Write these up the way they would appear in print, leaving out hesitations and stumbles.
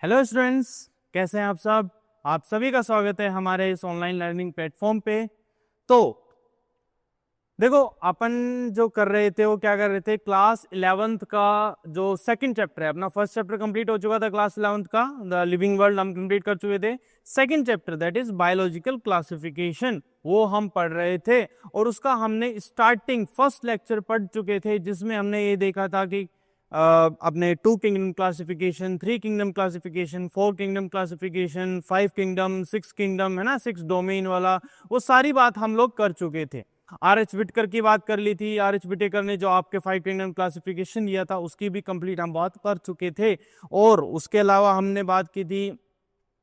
Hello students, कैसे हैं आप सब। आप सभी का स्वागत है हमारे इस ऑनलाइन लर्निंग प्लेटफॉर्म पे। तो देखो, अपन जो कर रहे थे वो क्या कर रहे थे, क्लास 11th का जो सेकंड चैप्टर है, अपना फर्स्ट चैप्टर कंप्लीट हो चुका था क्लास 11th का, द लिविंग वर्ल्ड हम कंप्लीट कर चुके थे। Second chapter that is biological classification, वो हम पढ़ रहे थे। और उसका हमने स्टार्टिंग फर्स्ट लेक्चर पढ़ चुके थे, जिसमें हमने ये देखा था कि अपने 2 kingdom classification, 3 kingdom classification, 4 kingdom classification, 5 kingdom, 6 kingdom, है ना, 6 डोमेन वाला, वो सारी बात हम लोग कर चुके थे। आर एच विटेकर की बात कर ली थी। आर एच विटेकर ने जो आपके 5 किंगडम क्लासिफिकेशन दिया था उसकी भी कंप्लीट हम बात कर चुके थे। और उसके अलावा हमने बात की थी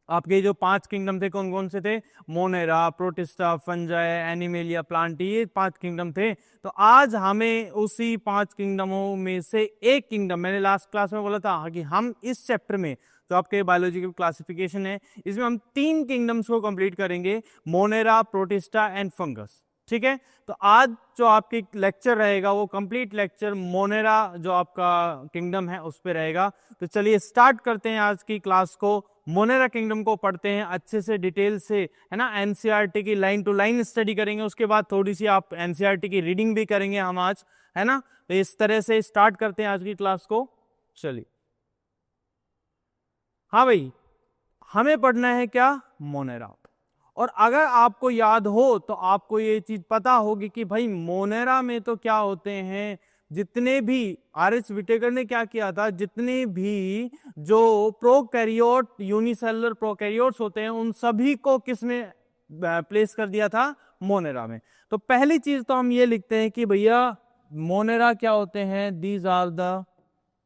आपके जो 5 किंगडम थे, कौन कौन से थे, Monera, protista, fungi, animalia, Plantae, ये 5 किंगडम थे। तो आज हमें उसी 5 किंगडमों में से एक किंगडम, मैंने लास्ट क्लास में बोला था कि हम इस चैप्टर में जो आपके बायोलॉजिकल क्लासिफिकेशन है, इसमें हम 3 किंगडम्स को कंप्लीट करेंगे, मोनेरा, प्रोटिस्टा एंड फंगस। ठीक है, तो आज जो आपकी लेक्चर रहेगा वो कंप्लीट लेक्चर मोनेरा जो आपका किंगडम है उस पे रहेगा। तो चलिए स्टार्ट करते हैं आज की क्लास को। मोनेरा किंगडम को पढ़ते हैं अच्छे से, डिटेल से, है ना। एनसीईआरटी की लाइन टू लाइन स्टडी करेंगे, उसके बाद थोड़ी सी आप एनसीईआरटी की रीडिंग भी करेंगे हम आज, है ना। तो इस तरह से स्टार्ट करते हैं आज की क्लास को। चलिए, हाँ भाई, हमें पढ़ना है क्या, मोनेरा। और अगर आपको याद हो तो आपको ये चीज पता होगी कि भाई मोनेरा में तो क्या होते हैं, जितने भी, आर एच विटेकर ने क्या किया था, जितने भी जो प्रोकैरियोट यूनिसेलुलर प्रोकैरियोट्स होते हैं उन सभी को किस में प्लेस कर दिया था, मोनेरा में। तो पहली चीज तो हम ये लिखते हैं कि भैया मोनेरा क्या होते हैं, दीज आर द,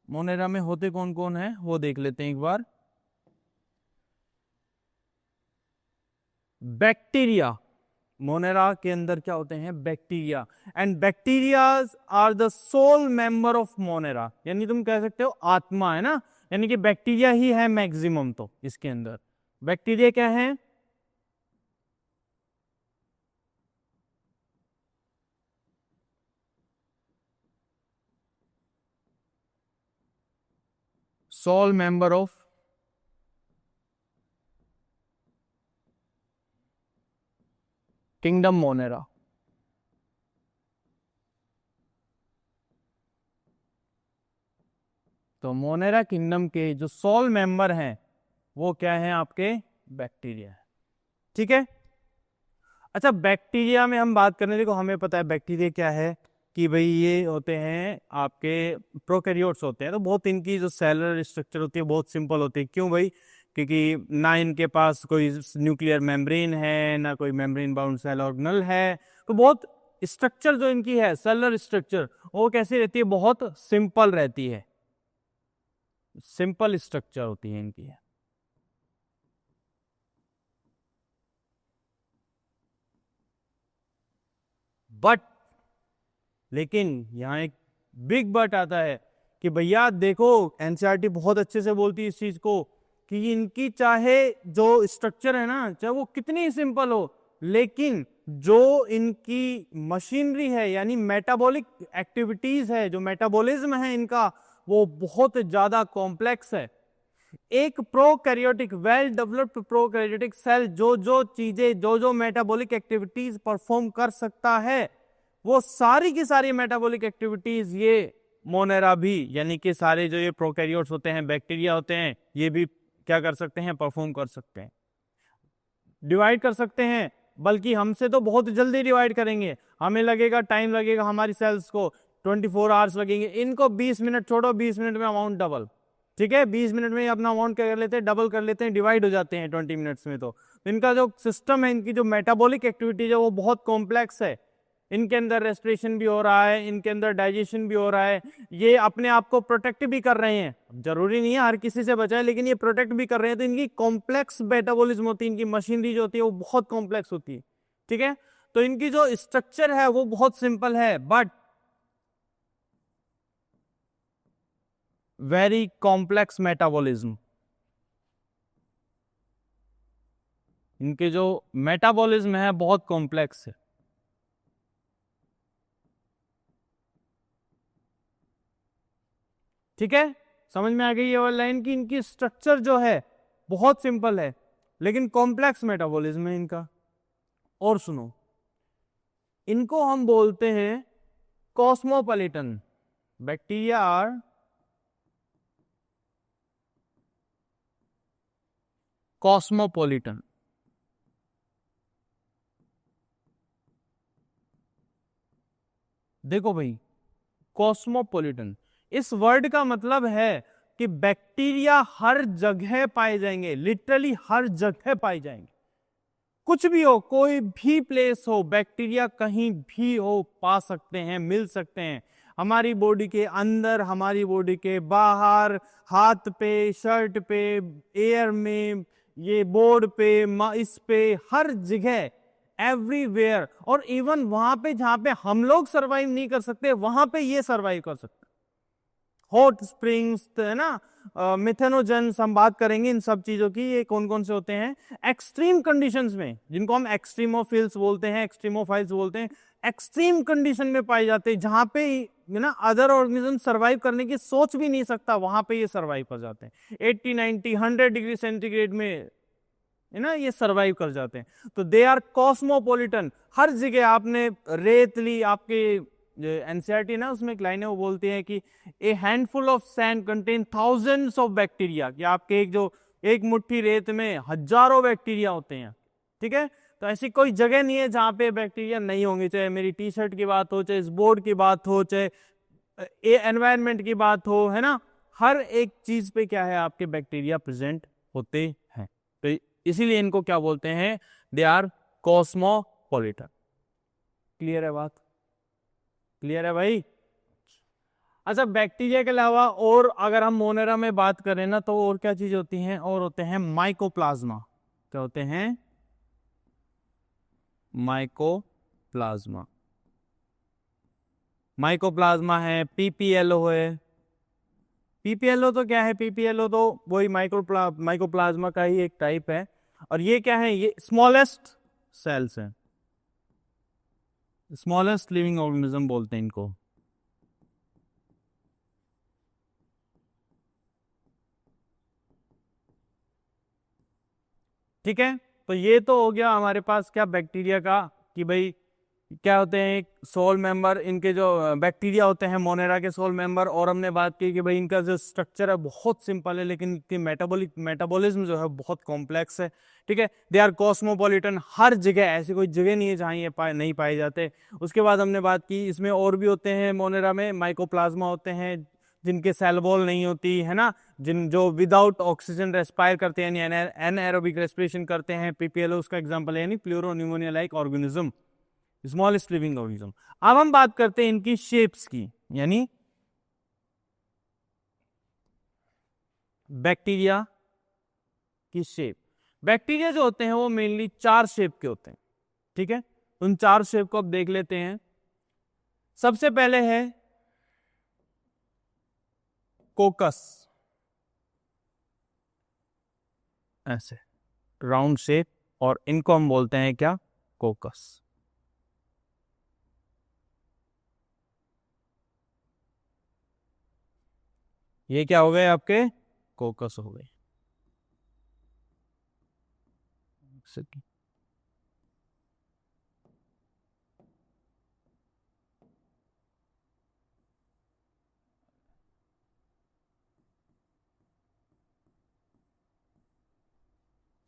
मोनेरा में होते कौन कौन है वो देख लेते हैं एक बार। बैक्टीरिया, मोनेरा के अंदर क्या होते हैं, bacteria. And bacterias are the sole member of monera, यानी तुम कह सकते हो आत्मा, है ना। यानी कि बैक्टीरिया ही है मैक्सिमम तो इसके अंदर। बैक्टीरिया क्या है, soul member of kingdom Monera. तो मोनेरा किंगडम के जो सोल मेंबर हैं वो क्या है, आपके बैक्टीरिया है। ठीक है। अच्छा, बैक्टीरिया में हम बात करने, देखो हमें पता है बैक्टीरिया क्या है, कि भाई ये होते हैं आपके प्रोकैरियोट्स होते हैं। तो बहुत इनकी जो सेलुलर स्ट्रक्चर होती है बहुत सिंपल होती है। क्यों भाई, क्योंकि ना इनके पास कोई न्यूक्लियर मेम्ब्रेन है, ना कोई मेम्ब्रेन बाउंड सेल ऑर्गेनल है। तो बहुत स्ट्रक्चर जो इनकी है, सेलुलर स्ट्रक्चर, वो कैसी रहती है, बहुत सिंपल रहती है, सिंपल स्ट्रक्चर होती है इनकी। बट, लेकिन यहाँ एक बिग बट आता है कि भैया देखो, एनसीईआरटी बहुत अच्छे से बोलती है इस चीज को, कि इनकी चाहे जो स्ट्रक्चर है ना, चाहे वो कितनी सिंपल हो, लेकिन जो इनकी मशीनरी है, यानी मेटाबॉलिक एक्टिविटीज है, जो मेटाबॉलिज्म है इनका, वो बहुत ज्यादा कॉम्प्लेक्स है। एक prokaryotic, well developed prokaryotic cell जो जो चीजें, जो जो मेटाबॉलिक एक्टिविटीज परफॉर्म कर सकता है, वो सारी की सारी मेटाबॉलिक एक्टिविटीज ये मोनेरा भी, यानी कि सारे जो ये प्रोकैरियोट्स होते हैं, बैक्टीरिया होते हैं, ये भी क्या कर सकते हैं, परफॉर्म कर सकते हैं, डिवाइड कर सकते हैं। बल्कि हमसे तो बहुत जल्दी डिवाइड करेंगे, हमें लगेगा, टाइम लगेगा, हमारी सेल्स को 24 आवर्स लगेंगे, इनको 20 मिनट छोड़ो, 20 मिनट में अमाउंट डबल। ठीक है, 20 मिनट में अपना अमाउंट क्या कर लेते हैं, डबल कर लेते हैं, डिवाइड हो जाते हैं 20 मिनट्स में। तो इनका जो सिस्टम है, इनकी जो मेटाबॉलिक एक्टिविटीज है वो बहुत कॉम्प्लेक्स है। इनके अंदर रेस्पिरेशन भी हो रहा है, इनके अंदर डाइजेशन भी हो रहा है, ये अपने आप को प्रोटेक्ट भी कर रहे हैं। जरूरी नहीं है हर किसी से बचाए, लेकिन ये प्रोटेक्ट भी कर रहे हैं। तो इनकी कॉम्प्लेक्स मेटाबॉलिज्म होती है, इनकी मशीनरी जो होती है वो बहुत कॉम्प्लेक्स होती है। ठीक है, तो इनकी जो स्ट्रक्चर है वो बहुत सिंपल है, बट वेरी कॉम्प्लेक्स मेटाबॉलिज्म। इनके जो मेटाबॉलिज्म है बहुत कॉम्प्लेक्स है। ठीक है, समझ में आ गई ये वाली लाइन की इनकी स्ट्रक्चर जो है बहुत सिंपल है लेकिन कॉम्प्लेक्स मेटाबॉलिज्म है इनका। और सुनो, इनको हम बोलते हैं कॉस्मोपॉलिटन। Bacteria are cosmopolitan. देखो भाई, कॉस्मोपॉलिटन इस वर्ड का मतलब है कि बैक्टीरिया हर जगह पाए जाएंगे, लिटरली हर जगह पाए जाएंगे। कुछ भी हो, कोई भी प्लेस हो, बैक्टीरिया कहीं भी हो पा सकते हैं, मिल सकते हैं। हमारी बॉडी के अंदर, हमारी बॉडी के बाहर, हाथ पे, शर्ट पे, एयर में, ये बोर्ड पे, इस पे, हर जगह, एवरीवेयर। और इवन वहां पे जहां पे हम लोग सरवाइव नहीं कर सकते वहां पे ये सरवाइव कर सकते। हॉट स्प्रिंग्स है ना, मिथेनोजेंस, हम बात करेंगे इन सब चीजों की, ये कौन कौन से होते हैं एक्सट्रीम कंडीशंस में, जिनको हम एक्सट्रीमोफिल्स बोलते हैं, एक्सट्रीमोफाइल्स बोलते हैं। एक्सट्रीम कंडीशन में पाए जाते हैं जहां पे ना अदर ऑर्गेनिज्म सरवाइव करने की सोच भी नहीं सकता, वहां पे ये सरवाइव कर जाते हैं। 80, 90, 100 डिग्री सेंटीग्रेड में है ना ये सरवाइव कर जाते हैं। तो दे आर कॉस्मोपॉलिटन। हर जगह आपने रेत ली, आपके एनसीईआरटी ना उसमें एक लाइन है वो बोलती है कि a handful of sand contain thousands of bacteria, कि आपके एक मुट्ठी रेत में हजारों बैक्टीरिया होते हैं। ठीक है, तो ऐसी कोई जगह नहीं है जहां पे बैक्टीरिया नहीं होंगे, चाहे मेरी टी शर्ट की बात हो, चाहे इस बोर्ड की बात हो, चाहे एनवायरमेंट की बात हो, है ना, हर एक चीज पे क्या है आपके बैक्टीरिया प्रेजेंट होते हैं। तो इसीलिए इनको क्या बोलते हैं, दे आर कॉस्मोपॉलिटन। क्लियर है बात? क्लियर है भाई? अच्छा, बैक्टीरिया के अलावा और अगर हम मोनेरा में बात करें ना, तो और क्या चीज होती हैं, और होते हैं माइकोप्लाज्मा। क्या होते हैं? माइकोप्लाज्मा। माइकोप्लाज्मा है, पीपीएलओ है। पीपीएलओ तो क्या है? पीपीएलओ तो वही माइकोप्लाज्मा का ही एक टाइप है। और ये क्या है? ये स्मॉलेस्ट सेल्स हैं, स्मॉलेस्ट लिविंग ऑर्गेनिज्म बोलते हैं इनको। ठीक है, तो ये तो हो गया हमारे पास क्या बैक्टीरिया का, कि भाई क्या होते हैं, एक सोल मेंबर, इनके जो बैक्टीरिया होते हैं मोनेरा के सोल मेंबर। और हमने बात की कि भाई इनका जो स्ट्रक्चर है बहुत सिंपल है लेकिन इनकी मेटाबॉलिज्म जो है बहुत कॉम्प्लेक्स है। ठीक है, दे आर कॉस्मोपॉलिटन। हर जगह, ऐसी कोई जगह नहीं है जहां ये नहीं पाए जाते। उसके बाद हमने बात की इसमें और भी होते हैं, मोनेरा में माइकोप्लाज्मा होते हैं जिनके सेल वॉल नहीं होती, है ना, जो विदाउट ऑक्सीजन रेस्पायर करते हैं, यानी एनएरोबिक रेस्पिरेशन करते हैं। पीपीएलओ उसका एग्जांपल है, यानी pleuropneumonia like organism, smallest living organism. अब हम बात करते हैं इनकी शेप्स की, यानी बैक्टीरिया की शेप। बैक्टीरिया जो होते हैं वो मेनली 4 शेप के होते हैं। ठीक है, उन 4 शेप को अब देख लेते हैं। सबसे पहले है कोकस, ऐसे राउंड शेप, और इनको हम बोलते हैं क्या? कोकस। ये क्या हो गए आपके? कोकस हो गए।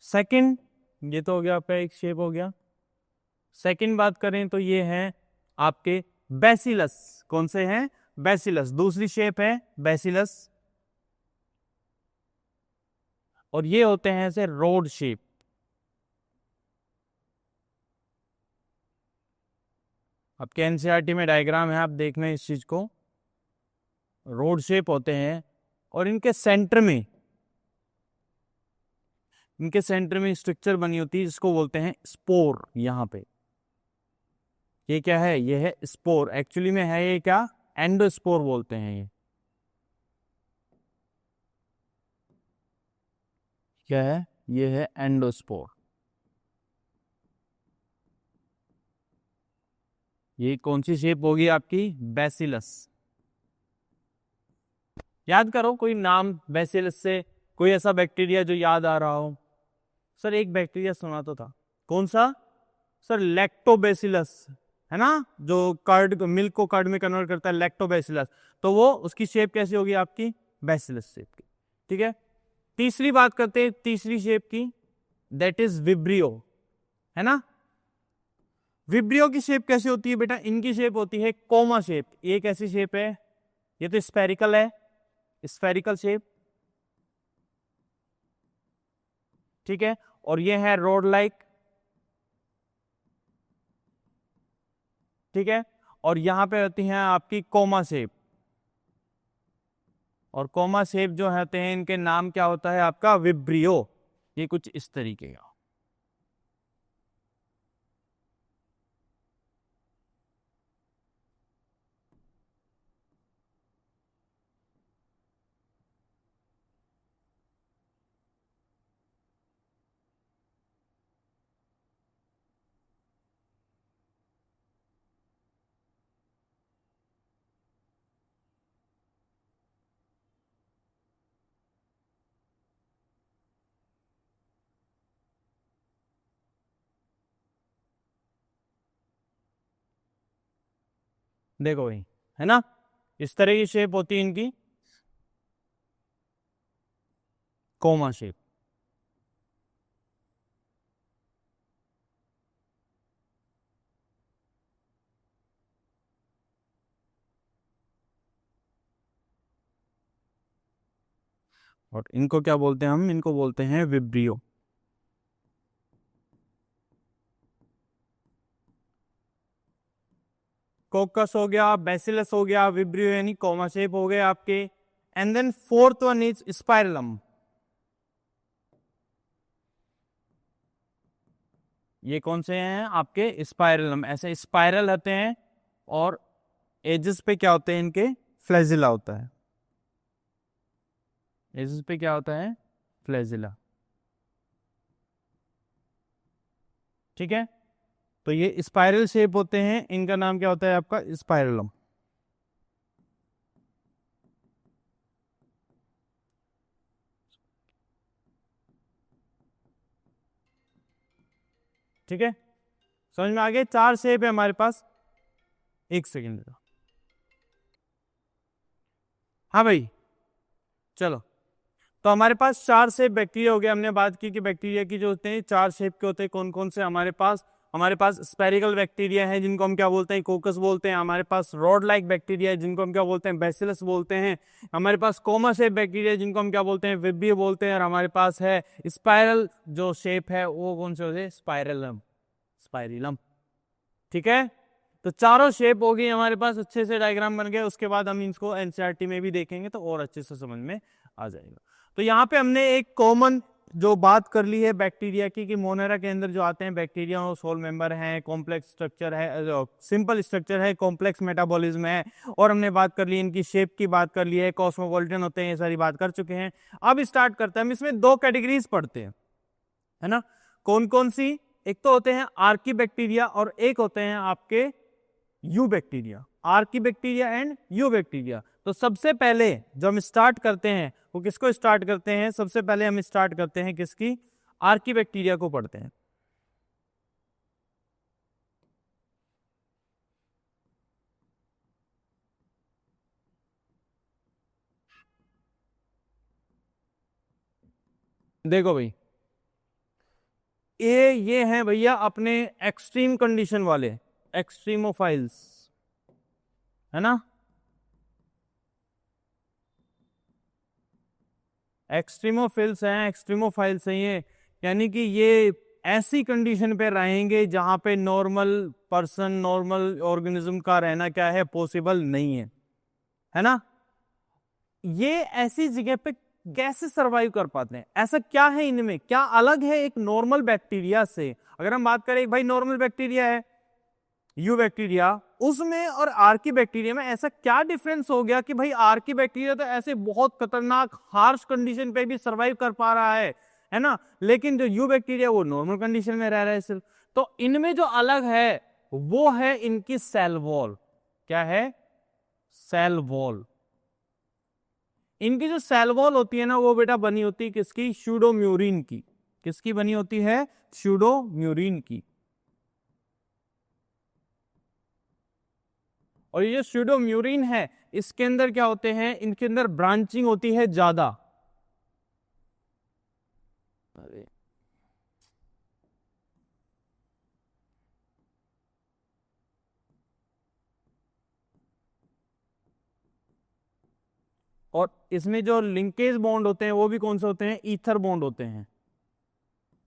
सेकंड, ये तो हो गया आपका एक शेप हो गया। सेकंड बात करें तो ये है आपके बैसिलस। कौन से हैं? बैसिलस। दूसरी शेप है बैसिलस, और ये होते हैं ऐसे रोड शेप। आपके एनसीईआरटी में डायग्राम है, आप देख लें इस चीज को। रोड शेप होते हैं, और इनके सेंटर में स्ट्रक्चर बनी होती है जिसको बोलते हैं स्पोर। यहां पे ये क्या है? ये है स्पोर। एक्चुअली में है ये क्या? एंडोस्पोर बोलते हैं ये। क्या है? ये है एंडोस्पोर। ये कौन सी शेप होगी आपकी? बैसिलस। याद करो कोई नाम बैसिलस से, कोई ऐसा बैक्टीरिया जो याद आ रहा हो। सर एक बैक्टीरिया सुना तो था, कौन सा सर? लैक्टोबैसिलस, है ना, जो कर्ड, मिल्क को कर्ड में कन्वर्ट करता है, लैक्टोबैसिलस। तो वो उसकी शेप कैसी होगी आपकी? बैसिलस शेप की। ठीक है, तीसरी बात करते हैं तीसरी शेप की, दैट इज विब्रियो, है ना। विब्रियो की शेप कैसी होती है बेटा? इनकी शेप होती है कोमा शेप। ये कैसी शेप है? ये तो स्फेरिकल है, स्फेरिकल शेप, ठीक है। और ये है रोड लाइक, ठीक है। और यहां पे होती है आपकी कोमा शेप, और कोमा शेप जो होते हैं इनके नाम क्या होता है आपका? विब्रियो। ये कुछ इस तरीके का। देखो भाई, है ना, इस तरह की शेप होती है इनकी, कोमा शेप। और इनको क्या बोलते हैं हम? इनको बोलते हैं विब्रियो। कोकस हो गया, बैसिलस हो गया, विब्रियो यानी कोमा शेप हो गए आपके। And then fourth one is spirillum. ये कौन से हैं आपके? स्पाइरलम। ऐसे स्पाइरल होते हैं, और एजेस पे क्या होते हैं इनके? फ्लैजिला होता है। एजेस पे क्या होता है? फ्लैजिला, ठीक है। तो ये स्पाइरल शेप होते हैं, इनका नाम क्या होता है आपका? स्पाइरलम। ठीक है, समझ में आ गए? चार शेप है हमारे पास। एक सेकेंड, हाँ भाई, चलो। तो हमारे पास चार शेप बैक्टीरिया हो गया। हमने बात की कि बैक्टीरिया की जो होते हैं चार शेप के होते हैं, कौन कौन से हमारे पास? हमारे पास स्पेरिकल बैक्टीरिया है जिनको हम क्या बोलते हैं? कोकस बोलते हैं। हमारे पास रॉड लाइक बैक्टीरिया है जिनको हम क्या बोलते हैं? बैसिलस बोलते हैं। हमारे पास कोमा शेप बैक्टीरिया जिनको हम क्या बोलते हैं? विब्रियो बोलते हैं। और हमारे पास है स्पाइरल जो शेप है, वो कौन से होते हैं? स्पाइरलम, स्पाइरिलम, ठीक है। तो चारों शेप हो गई हमारे पास, अच्छे से डायग्राम बन गया। उसके बाद हम इसको एनसीईआरटी में भी देखेंगे तो और अच्छे से समझ में आ जाएगा। तो यहाँ पे हमने एक कॉमन जो बात कर ली है बैक्टीरिया की, कि मोनेरा के अंदर जो आते हैं बैक्टीरिया, वो सोल मेंबर हैं, कॉम्प्लेक्स स्ट्रक्चर है, सिंपल स्ट्रक्चर है, कॉम्प्लेक्स मेटाबॉलिज्म है। और हमने बात कर ली इनकी शेप की, बात कर ली है, कॉस्मोपॉलिटन होते हैं, ये सारी बात कर चुके हैं। अब स्टार्ट करते हैं हम। इसमें दो कैटेगरीज पढ़ते हैं, है ना। कौन कौन सी? एक तो होते हैं आर्की बैक्टीरिया, और एक होते हैं आपके you bacteria. Archie bacteria and you bacteria. तो सबसे पहले जो हम स्टार्ट करते हैं वो किसको स्टार्ट करते हैं? सबसे पहले हम स्टार्ट करते हैं किसकी? आर्की बैक्टीरिया को पढ़ते हैं। देखो भाई, ये हैं भैया अपने एक्सट्रीम कंडीशन वाले, एक्सट्रीमोफाइल्स, है ना। एक्सट्रीमोफिल्स हैं, एक्सट्रीमोफाइल्स हैं ये, यानी कि ये ऐसी कंडीशन पे रहेंगे जहां पे नॉर्मल पर्सन, नॉर्मल ऑर्गेनिज्म का रहना क्या है? पॉसिबल नहीं है ना। ये ऐसी जगह पे कैसे सरवाइव कर पाते हैं? ऐसा क्या है इनमें, क्या अलग है एक नॉर्मल बैक्टीरिया से? अगर हम बात करें, भाई नॉर्मल बैक्टीरिया है यू बैक्टीरिया, उसमें और आर्की बैक्टीरिया में ऐसा क्या डिफरेंस हो गया कि भाई आर्की बैक्टीरिया तो ऐसे बहुत खतरनाक हार्श कंडीशन पे भी सरवाइव कर पा रहा है ना, लेकिन जो यू बैक्टीरिया वो नॉर्मल कंडीशन में रह रहा है सिर्फ। तो इनमें जो अलग है वो है इनकी सेल वॉल। क्या है? Cell wall. इनकी जो सेल वॉल होती है ना वो बेटा बनी होती है किसकी, स्यूडोम्यूरिन की। किसकी बनी होती है, स्यूडोम्यूरिन की। और ये जो स्यूडोम्यूरिन है इसके अंदर क्या होते हैं, इनके अंदर ब्रांचिंग होती है ज्यादा। अरे और इसमें जो लिंकेज बॉन्ड होते हैं वो भी कौन से होते हैं, ईथर बॉन्ड होते हैं।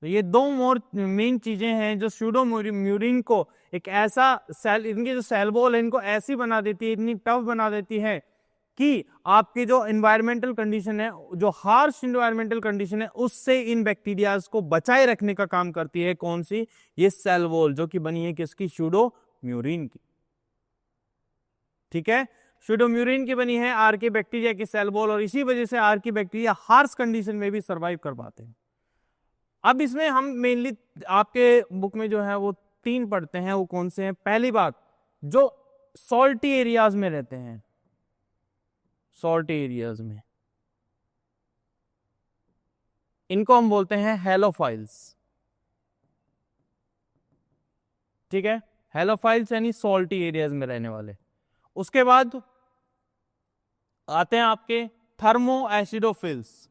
तो ये दो मोर मेन चीजें हैं जो स्यूडोम्यूरिन को एक ऐसा सेल, इनकी जो सेल वॉल है इनको ऐसी बना देती है, इतनी टफ बना देती है कि आपकी जो इन्वायरमेंटल कंडीशन है, जो हार्श इन्वायरमेंटल कंडीशन है, उससे इन बैक्टीरियाज को बचाए रखने का काम करती है कौन सी, ये सेल वॉल, जो कि बनी है किसकी, स्यूडोम्यूरिन की। ठीक है, स्यूडोम्यूरिन की बनी है आर्की बैक्टीरिया की सेल वॉल, और इसी वजह से आर्की बैक्टीरिया हार्श कंडीशन में भी सर्वाइव कर पाते हैं। अब इसमें हम मेनली आपके बुक में जो है वो 3 पढ़ते हैं, वो कौन से हैं। पहली बात, जो सॉल्टी एरियाज में रहते हैं, सॉल्टी एरियाज में, इनको हम बोलते हैं हेलोफाइल्स। ठीक है, हेलोफाइल्स यानी सॉल्टी एरियाज में रहने वाले। उसके बाद आते हैं आपके thermo acidophils.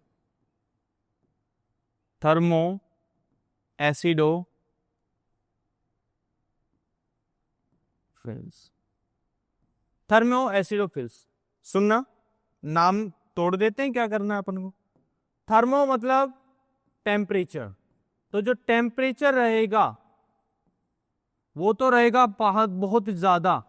Thermo acidophils, thermo acidophils, सुनना, नाम तोड़ देते हैं, क्या करना है अपन को। थर्मो मतलब टेम्परेचर, तो जो टेम्परेचर रहेगा वो तो रहेगा बहुत ज्यादा,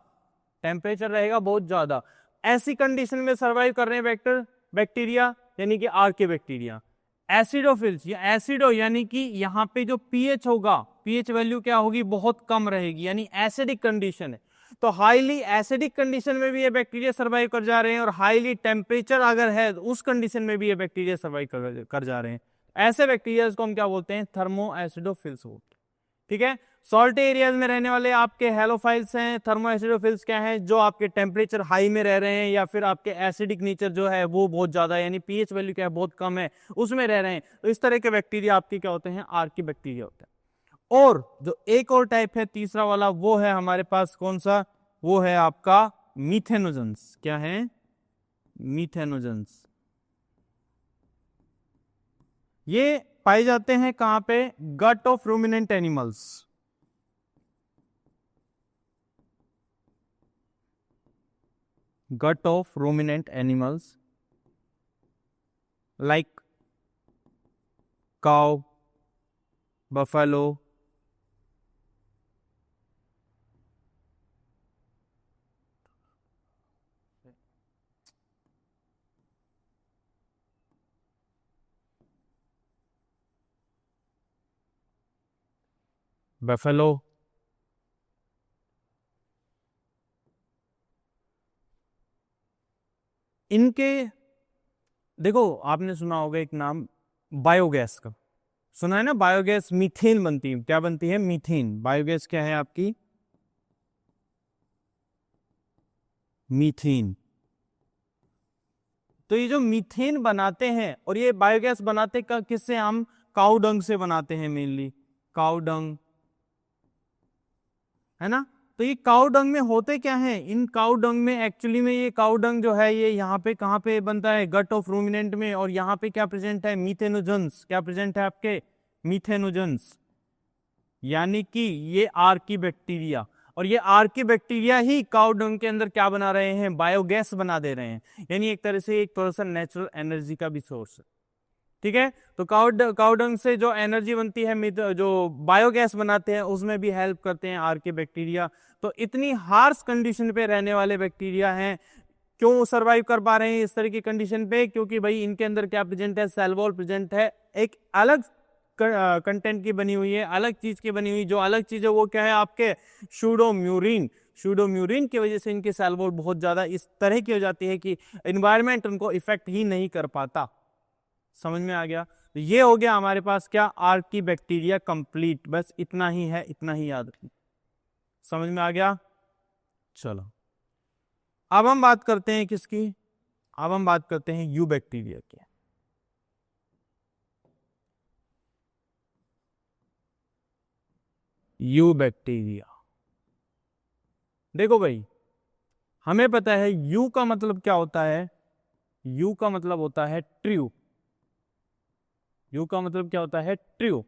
टेम्परेचर रहेगा बहुत ज्यादा। ऐसी कंडीशन में सरवाइव कर रहे हैं बैक्टीरिया यानी कि आर्के बैक्टीरिया। एसिडोफिल्स या एसिडो यानी कि यहाँ पे जो पीएच होगा, पीएच वैल्यू क्या होगी, बहुत कम रहेगी, यानी एसिडिक कंडीशन है। तो हाईली एसिडिक कंडीशन में भी ये बैक्टीरिया सर्वाइव कर जा रहे हैं, और हाईली टेम्परेचर अगर है तो उस कंडीशन में भी ये बैक्टीरिया सर्वाइव कर जा रहे हैं। ऐसे बैक्टीरिया को हम क्या बोलते हैं, थर्मो एसिडोफिल्स बोलते हैं। ठीक है, सॉल्ट एरियाज में रहने वाले आपके हेलोफाइल्स हैं। थर्मो एसिडोफिल्स क्या हैं, जो आपके टेम्परेचर हाई में रह रहे हैं, या फिर आपके एसिडिक नेचर जो है वो बहुत ज्यादा है, यानी पीएच वैल्यू क्या है, बहुत कम है, उसमें रह रहे हैं। तो इस तरह के बैक्टीरिया आपके क्या होते हैं, आर्की बैक्टीरिया होते हैं। और जो एक और टाइप है तीसरा वाला, वो है हमारे पास कौन सा, वो है आपका मीथेनोजेंस। क्या है, मीथेनोजेंस। ये पाए जाते हैं कहां पे, gut of ruminant animals. Gut of ruminant animals like cow, buffalo, buffalo, इनके देखो आपने सुना होगा एक नाम बायोगैस का, सुना है ना, बायोगैस मीथेन बनती है। क्या बनती है, मीथेन। बायोगैस क्या है आपकी, मीथेन। तो ये जो मीथेन बनाते हैं, और ये बायोगैस बनाते का किससे, हम काऊ डंग से बनाते हैं, मेनली काऊ डंग, है ना। तो ये काऊ डंग में होते क्या है, इन काऊ डंग में एक्चुअली में, ये काऊ डंग जो है ये यहाँ पे कहाँ पे बनता है, गट ऑफ रूमिनेंट में, और यहाँ पे क्या प्रेजेंट है, मीथेनोजेंस। क्या प्रेजेंट है आपके, मीथेनोजेंस, यानी कि ये आर्की बैक्टीरिया। और ये आर्की बैक्टीरिया ही काऊ डंग के अंदर क्या बना रहे हैं, बायोगैस बना दे रहे हैं, यानी एक तरह से एक पर्सन नेचुरल एनर्जी का भी सोर्स है। ठीक है, तो काऊ डंग से जो एनर्जी बनती है, जो बायोगैस बनाते हैं, उसमें भी हेल्प करते हैं आर्के बैक्टीरिया। तो इतनी हार्श कंडीशन पे रहने वाले बैक्टीरिया हैं, क्यों सरवाइव कर पा रहे हैं इस तरह की कंडीशन पे, क्योंकि भाई इनके अंदर क्या प्रेजेंट है, सेल वॉल प्रेजेंट है, एक अलग कंटेंट की बनी हुई है, अलग चीज की बनी हुई। जो अलग चीज है वो क्या है आपके, स्यूडोम्यूरिन। स्यूडोम्यूरिन की वजह से इनकी सेल वॉल बहुत ज्यादा इस तरह की हो जाती है कि एनवायरमेंट उनको इफेक्ट ही नहीं कर पाता। समझ में आ गया। तो ये हो गया हमारे पास क्या, आर्की बैक्टीरिया कंप्लीट। बस इतना ही है, इतना ही याद रखना। समझ में आ गया। चलो अब हम बात करते हैं किसकी, अब हम बात करते हैं यू बैक्टीरिया की। यू बैक्टीरिया, देखो भाई, हमें पता है यू का मतलब क्या होता है। यू का मतलब होता है ट्रू। यू का मतलब क्या होता है? ट्रू।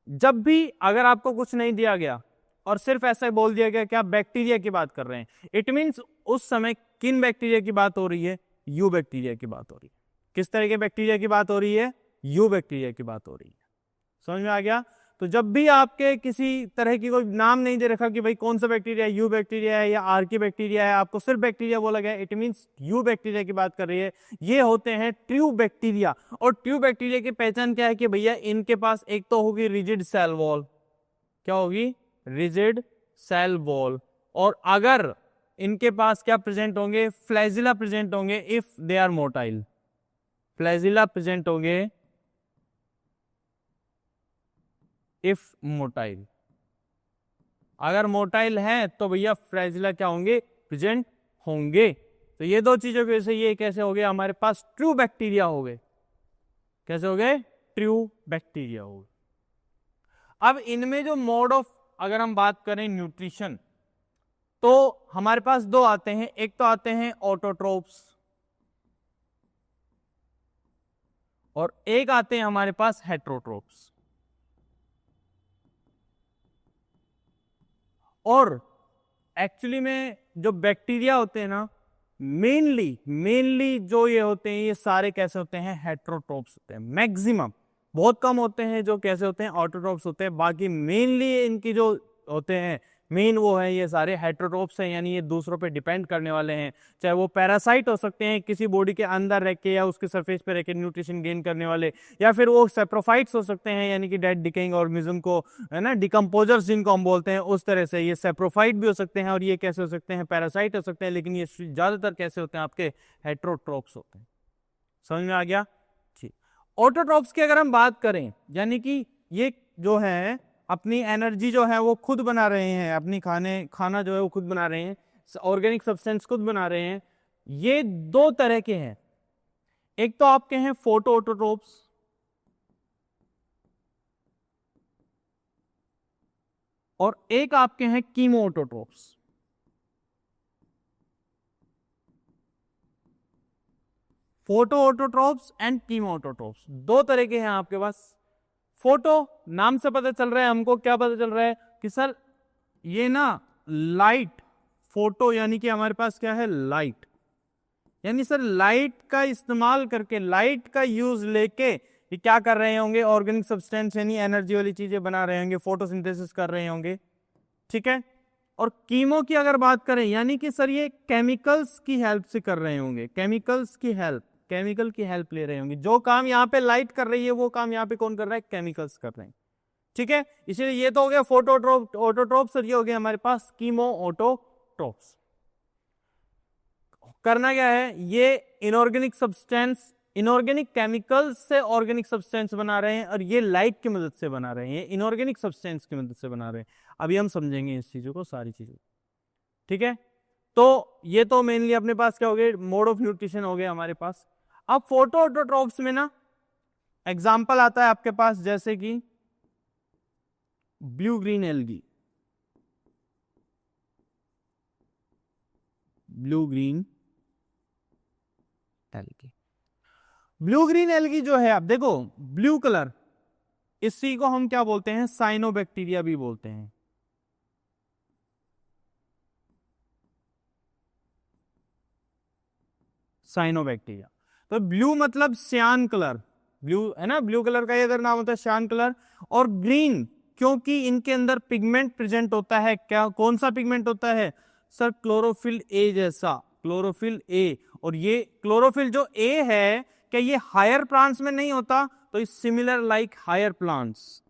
जब भी अगर आपको कुछ नहीं दिया गया और सिर्फ ऐसा बोल दिया गया कि आप बैक्टीरिया की बात कर रहे हैं, इट मीन्स उस समय किन बैक्टीरिया की बात हो रही है? यू बैक्टीरिया की बात हो रही है। किस तरह के बैक्टीरिया की बात हो रही है? यू बैक्टीरिया की बात हो रही है। समझ में आ गया? तो जब भी आपके किसी तरह की कोई नाम नहीं दे रखा कि भाई कौन सा बैक्टीरिया है, यू बैक्टीरिया है या आर की बैक्टीरिया है, आपको सिर्फ बैक्टीरिया बोला गया, इट मींस यू बैक्टीरिया की बात कर रही है। ये होते हैं ट्रू बैक्टीरिया। और ट्रू बैक्टीरिया की पहचान क्या है कि भैया इनके पास एक तो होगी रिजिड सेल वॉल। क्या होगी? Rigid cell wall. और अगर इनके पास क्या प्रेजेंट होंगे? फ्लैजिला प्रेजेंट होंगे if they are motile. Flagella present होंगे इफ मोटाइल। अगर मोटाइल है तो भैया फ्लैजिला क्या होंगे? प्रेजेंट होंगे। तो ये दो चीजों की वजह से ये कैसे हो गए हमारे पास? ट्रू बैक्टीरिया हो गए। कैसे हो गए? ट्रू बैक्टीरिया हो गए। अब इनमें जो मोड ऑफ, अगर हम बात करें न्यूट्रिशन, तो हमारे पास दो आते हैं। एक तो आते हैं ऑटोट्रोप्स और एक आते हैं हमारे पास हेट्रोट्रोप्स। और एक्चुअली में जो बैक्टीरिया होते हैं ना, मेनली जो ये होते हैं, ये सारे कैसे होते हैं? हेट्रोट्रोप्स होते हैं। मैक्सिमम, बहुत कम होते हैं जो कैसे होते हैं? ऑटोट्रोप्स होते हैं। बाकी मेनली इनकी जो होते हैं, मेन वो है ये सारे हेट्रोट्रोप्स हैं, यानी ये दूसरों पे डिपेंड करने वाले हैं। चाहे वो पैरासाइट हो सकते हैं, किसी बॉडी के अंदर रह के या उसके सरफेस पे रह के न्यूट्रिशन गेन करने वाले, या फिर वो सेप्रोफाइट्स हो सकते हैं, यानी कि डेड डिकेइंग ऑर्गेनिज्म को, है ना, डिकम्पोजर्स जिनको हम बोलते हैं, उस तरह से ये सेप्रोफाइट भी हो सकते हैं। और ये कैसे हो सकते हैं? पैरासाइट हो सकते हैं। लेकिन ये ज्यादातर कैसे होते हैं? आपके हेट्रोट्रोप्स होते हैं। समझ में आ गया? ठीक। ऑटोट्रोप्स की अगर हम बात करें, यानी कि ये जो है अपनी एनर्जी जो है वो खुद बना रहे हैं, अपनी खाना जो है वो खुद बना रहे हैं, ऑर्गेनिक सब्सटेंस खुद बना रहे हैं। ये दो तरह के हैं। एक तो आपके हैं फोटो ऑटोट्रोप्स, और एक आपके हैं chemo autotrophs. Photo autotrophs and chemo autotrophs, दो तरह के हैं आपके पास। फोटो, नाम से पता चल रहा है हमको, क्या पता चल रहा है कि सर ये ना लाइट, फोटो यानी कि हमारे पास क्या है? लाइट। यानी सर लाइट का इस्तेमाल करके, लाइट का यूज लेके ये क्या कर रहे होंगे? ऑर्गेनिक सब्सटेंस यानी एनर्जी वाली चीजें बना रहे होंगे, फोटोसिंथेसिस कर रहे होंगे। ठीक है। और कीमो की अगर बात करें, यानी कि सर ये केमिकल्स की हेल्प से कर रहे होंगे, केमिकल्स की हेल्प, केमिकल की हेल्प ले रहे होंगे। जो काम यहाँ पे लाइट कर रही है वो काम यहाँ पे कौन कर रहा है? केमिकल्स कर रहे हैं। ठीक है। इसलिए ये तो हो गया फोटोट्रोप ऑटोट्रोप्स, और ये हो गया हमारे पास कीमो ऑटोट्रोप्स। करना क्या है? ये इनऑर्गेनिक सब्सटेंस, इनऑर्गेनिक केमिकल्स से ऑर्गेनिक सब्सटेंस बना रहे हैं, और ये लाइट की मदद से बना रहे हैं, इनऑर्गेनिक सब्सटेंस की मदद से बना रहे हैं। अभी हम समझेंगे इस चीजों को, सारी चीजों। ठीक है। तो ये तो मेनली अपने पास क्या हो गए? मोड ऑफ न्यूट्रिशन हो गए हमारे पास। अब फोटो ऑटोट्रोप्स में ना एग्जाम्पल आता है आपके पास, जैसे कि blue green algae. Blue green algae, blue green algae जो है, आप देखो ब्लू कलर, इसी को हम क्या बोलते हैं? साइनोबैक्टीरिया भी बोलते हैं। साइनोबैक्टीरिया। तो ब्लू मतलब सियान कलर, ब्लू है ना, ब्लू कलर का ये अगर नाम होता है सियान कलर। और ग्रीन क्योंकि इनके अंदर पिगमेंट प्रेजेंट होता है। क्या, कौन सा पिगमेंट होता है? सर क्लोरोफिल ए जैसा, क्लोरोफिल ए। और ये क्लोरोफिल जो ए है, क्या ये हायर प्लांट्स में नहीं होता? तो इस सिमिलर लाइक हायर प्लांट्स।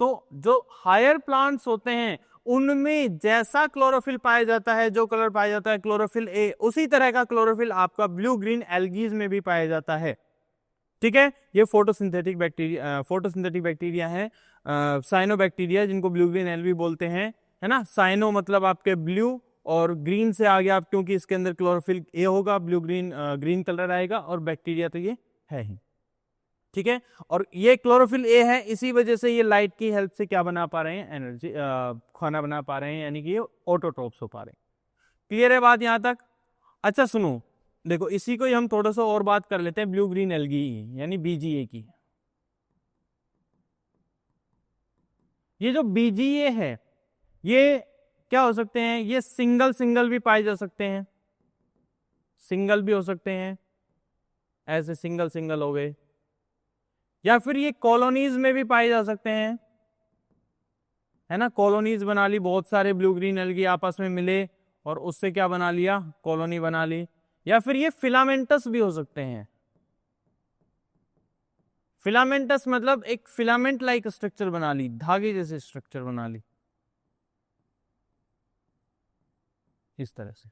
तो जो हायर प्लांट्स होते हैं उनमें जैसा क्लोरोफिल पाया जाता है, जो कलर पाया जाता है क्लोरोफिल ए, उसी तरह का क्लोरोफिल आपका ब्लू ग्रीन एल्गीज में भी पाया जाता है। ठीक है, ये फोटोसिंथेटिक बैक्टीरिया है, साइनोबैक्टीरिया जिनको ब्लू ग्रीन एल्गी बोलते हैं, है ना। साइनो मतलब आपके ब्लू, और ग्रीन से आ गया आप, क्योंकि इसके अंदर क्लोरोफिल ए होगा, ब्लू ग्रीन ग्रीन कलर आएगा, और बैक्टीरिया तो ये है ही, ठीक है। और ये क्लोरोफिल ए है, इसी वजह से ये लाइट की हेल्प से क्या बना पा रहे हैं, एनर्जी, खाना बना पा रहे हैं, यानी कि ये ऑटोट्रोप्स हो पा रहे हैं। क्लियर है बात यहां तक? अच्छा सुनो, देखो इसी को ही हम थोड़ा सा और बात कर लेते हैं ब्लू ग्रीन एल्गी यानी बीजीए की। ये जो बीजीए है, ये क्या हो सकते हैं, ये सिंगल सिंगल भी पाए जा सकते हैं, सिंगल भी हो सकते हैं, ऐसे सिंगल सिंगल हो गए, या फिर ये कॉलोनीज में भी पाए जा सकते हैं, है ना। कॉलोनीज बना ली, बहुत सारे ब्लू ग्रीन एल्गी आपस में मिले और उससे क्या बना लिया, कॉलोनी बना ली। या फिर ये फिलामेंटस भी हो सकते हैं। फिलामेंटस मतलब एक फिलामेंट लाइक स्ट्रक्चर बना ली, धागे जैसे स्ट्रक्चर बना ली इस तरह से।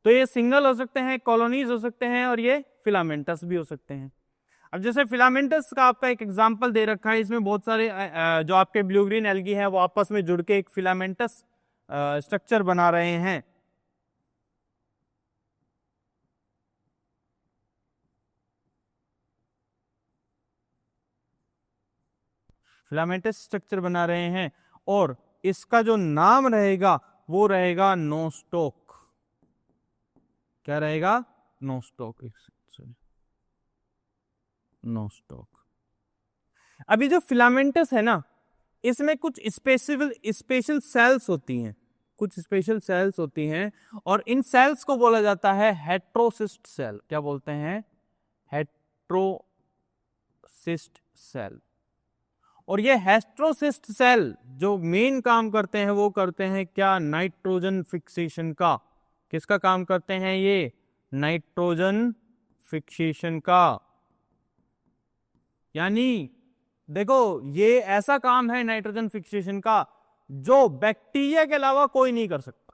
तो ये सिंगल हो सकते हैं, कॉलोनीज हो सकते हैं, और ये फिलामेंटस भी हो सकते हैं। अब जैसे फिलामेंटस का आपका एक एग्जांपल दे रखा है, इसमें बहुत सारे जो आपके ब्लू ग्रीन एल्गी हैं वो आपस में जुड़ के एक फिलामेंटस स्ट्रक्चर बना रहे हैं। फिलामेंटस स्ट्रक्चर बना रहे हैं, और इसका जो नाम रहेगा वो रहेगा नोस्टोक। क्या रहेगा, नोस्टोक, नोस्टोक। अभी जो फिलामेंटस है ना, इसमें कुछ स्पेशल सेल्स होती हैं, कुछ स्पेशल सेल्स होती हैं, और इन सेल्स को बोला जाता है हेट्रोसिस्ट सेल। क्या बोलते हैं, हेट्रोसिस्ट सेल। और ये हेट्रोसिस्ट सेल जो मेन काम करते हैं वो करते हैं क्या, नाइट्रोजन फिक्सेशन का। किसका काम करते हैं ये, नाइट्रोजन फिक्सेशन का। यानी देखो ये ऐसा काम है नाइट्रोजन फिक्सेशन का जो बैक्टीरिया के अलावा कोई नहीं कर सकता।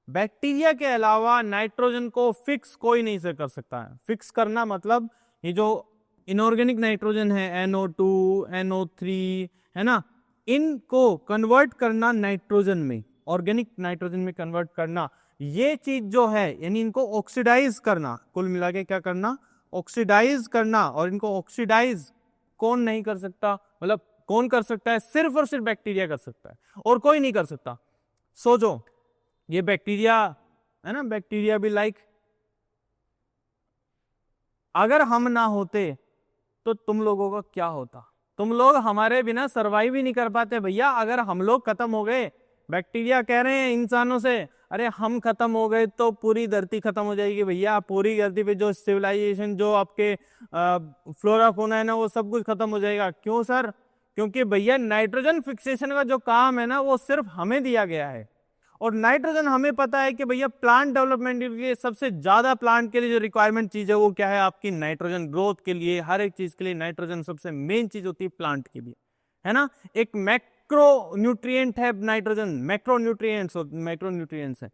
बैक्टीरिया के अलावा नाइट्रोजन को फिक्स कोई नहीं से कर सकता है। फिक्स करना मतलब ये जो इनऑर्गेनिक नाइट्रोजन है, NO2, NO3, है ना, इनको कन्वर्ट करना नाइट्रोजन में, ऑर्गेनिक नाइट्रोजन में कन्वर्ट करना, ये चीज जो है, यानी इनको ऑक्सीडाइज करना, कुल मिला के क्या करना, ऑक्सीडाइज करना। और इनको ऑक्सीडाइज कौन नहीं कर सकता, मतलब कौन कर सकता है, सिर्फ और सिर्फ बैक्टीरिया कर सकता है, और कोई नहीं कर सकता। सोचो ये बैक्टीरिया है ना, बैक्टीरिया भी लाइक, अगर हम ना होते तो तुम लोगों का क्या होता, तुम लोग हमारे बिना सरवाइव ही नहीं कर पाते भैया। अगर हम लोग खत्म हो गए, बैक्टीरिया कह रहे हैं इंसानों से, अरे हम खत्म हो गए तो पूरी धरती खत्म हो जाएगी भैया, पूरी धरती पे जो सिविलाइजेशन, जो आपके फ्लोरा फोना है ना, वो सब कुछ खत्म हो जाएगा। क्यों सर, क्योंकि भैया नाइट्रोजन फिक्सेशन का जो काम है ना वो सिर्फ हमें दिया गया है, और नाइट्रोजन हमें पता है कि भैया प्लांट डेवलपमेंट के लिए सबसे ज्यादा, प्लांट के लिए जो रिक्वायरमेंट चीज है वो क्या है आपकी, नाइट्रोजन। ग्रोथ के लिए, हर एक चीज के लिए नाइट्रोजन सबसे मेन चीज होती है प्लांट के लिए, है ना। एक मैक्रो न्यूट्रिएंट है नाइट्रोजन, मैक्रो न्यूट्रिएंट्स है।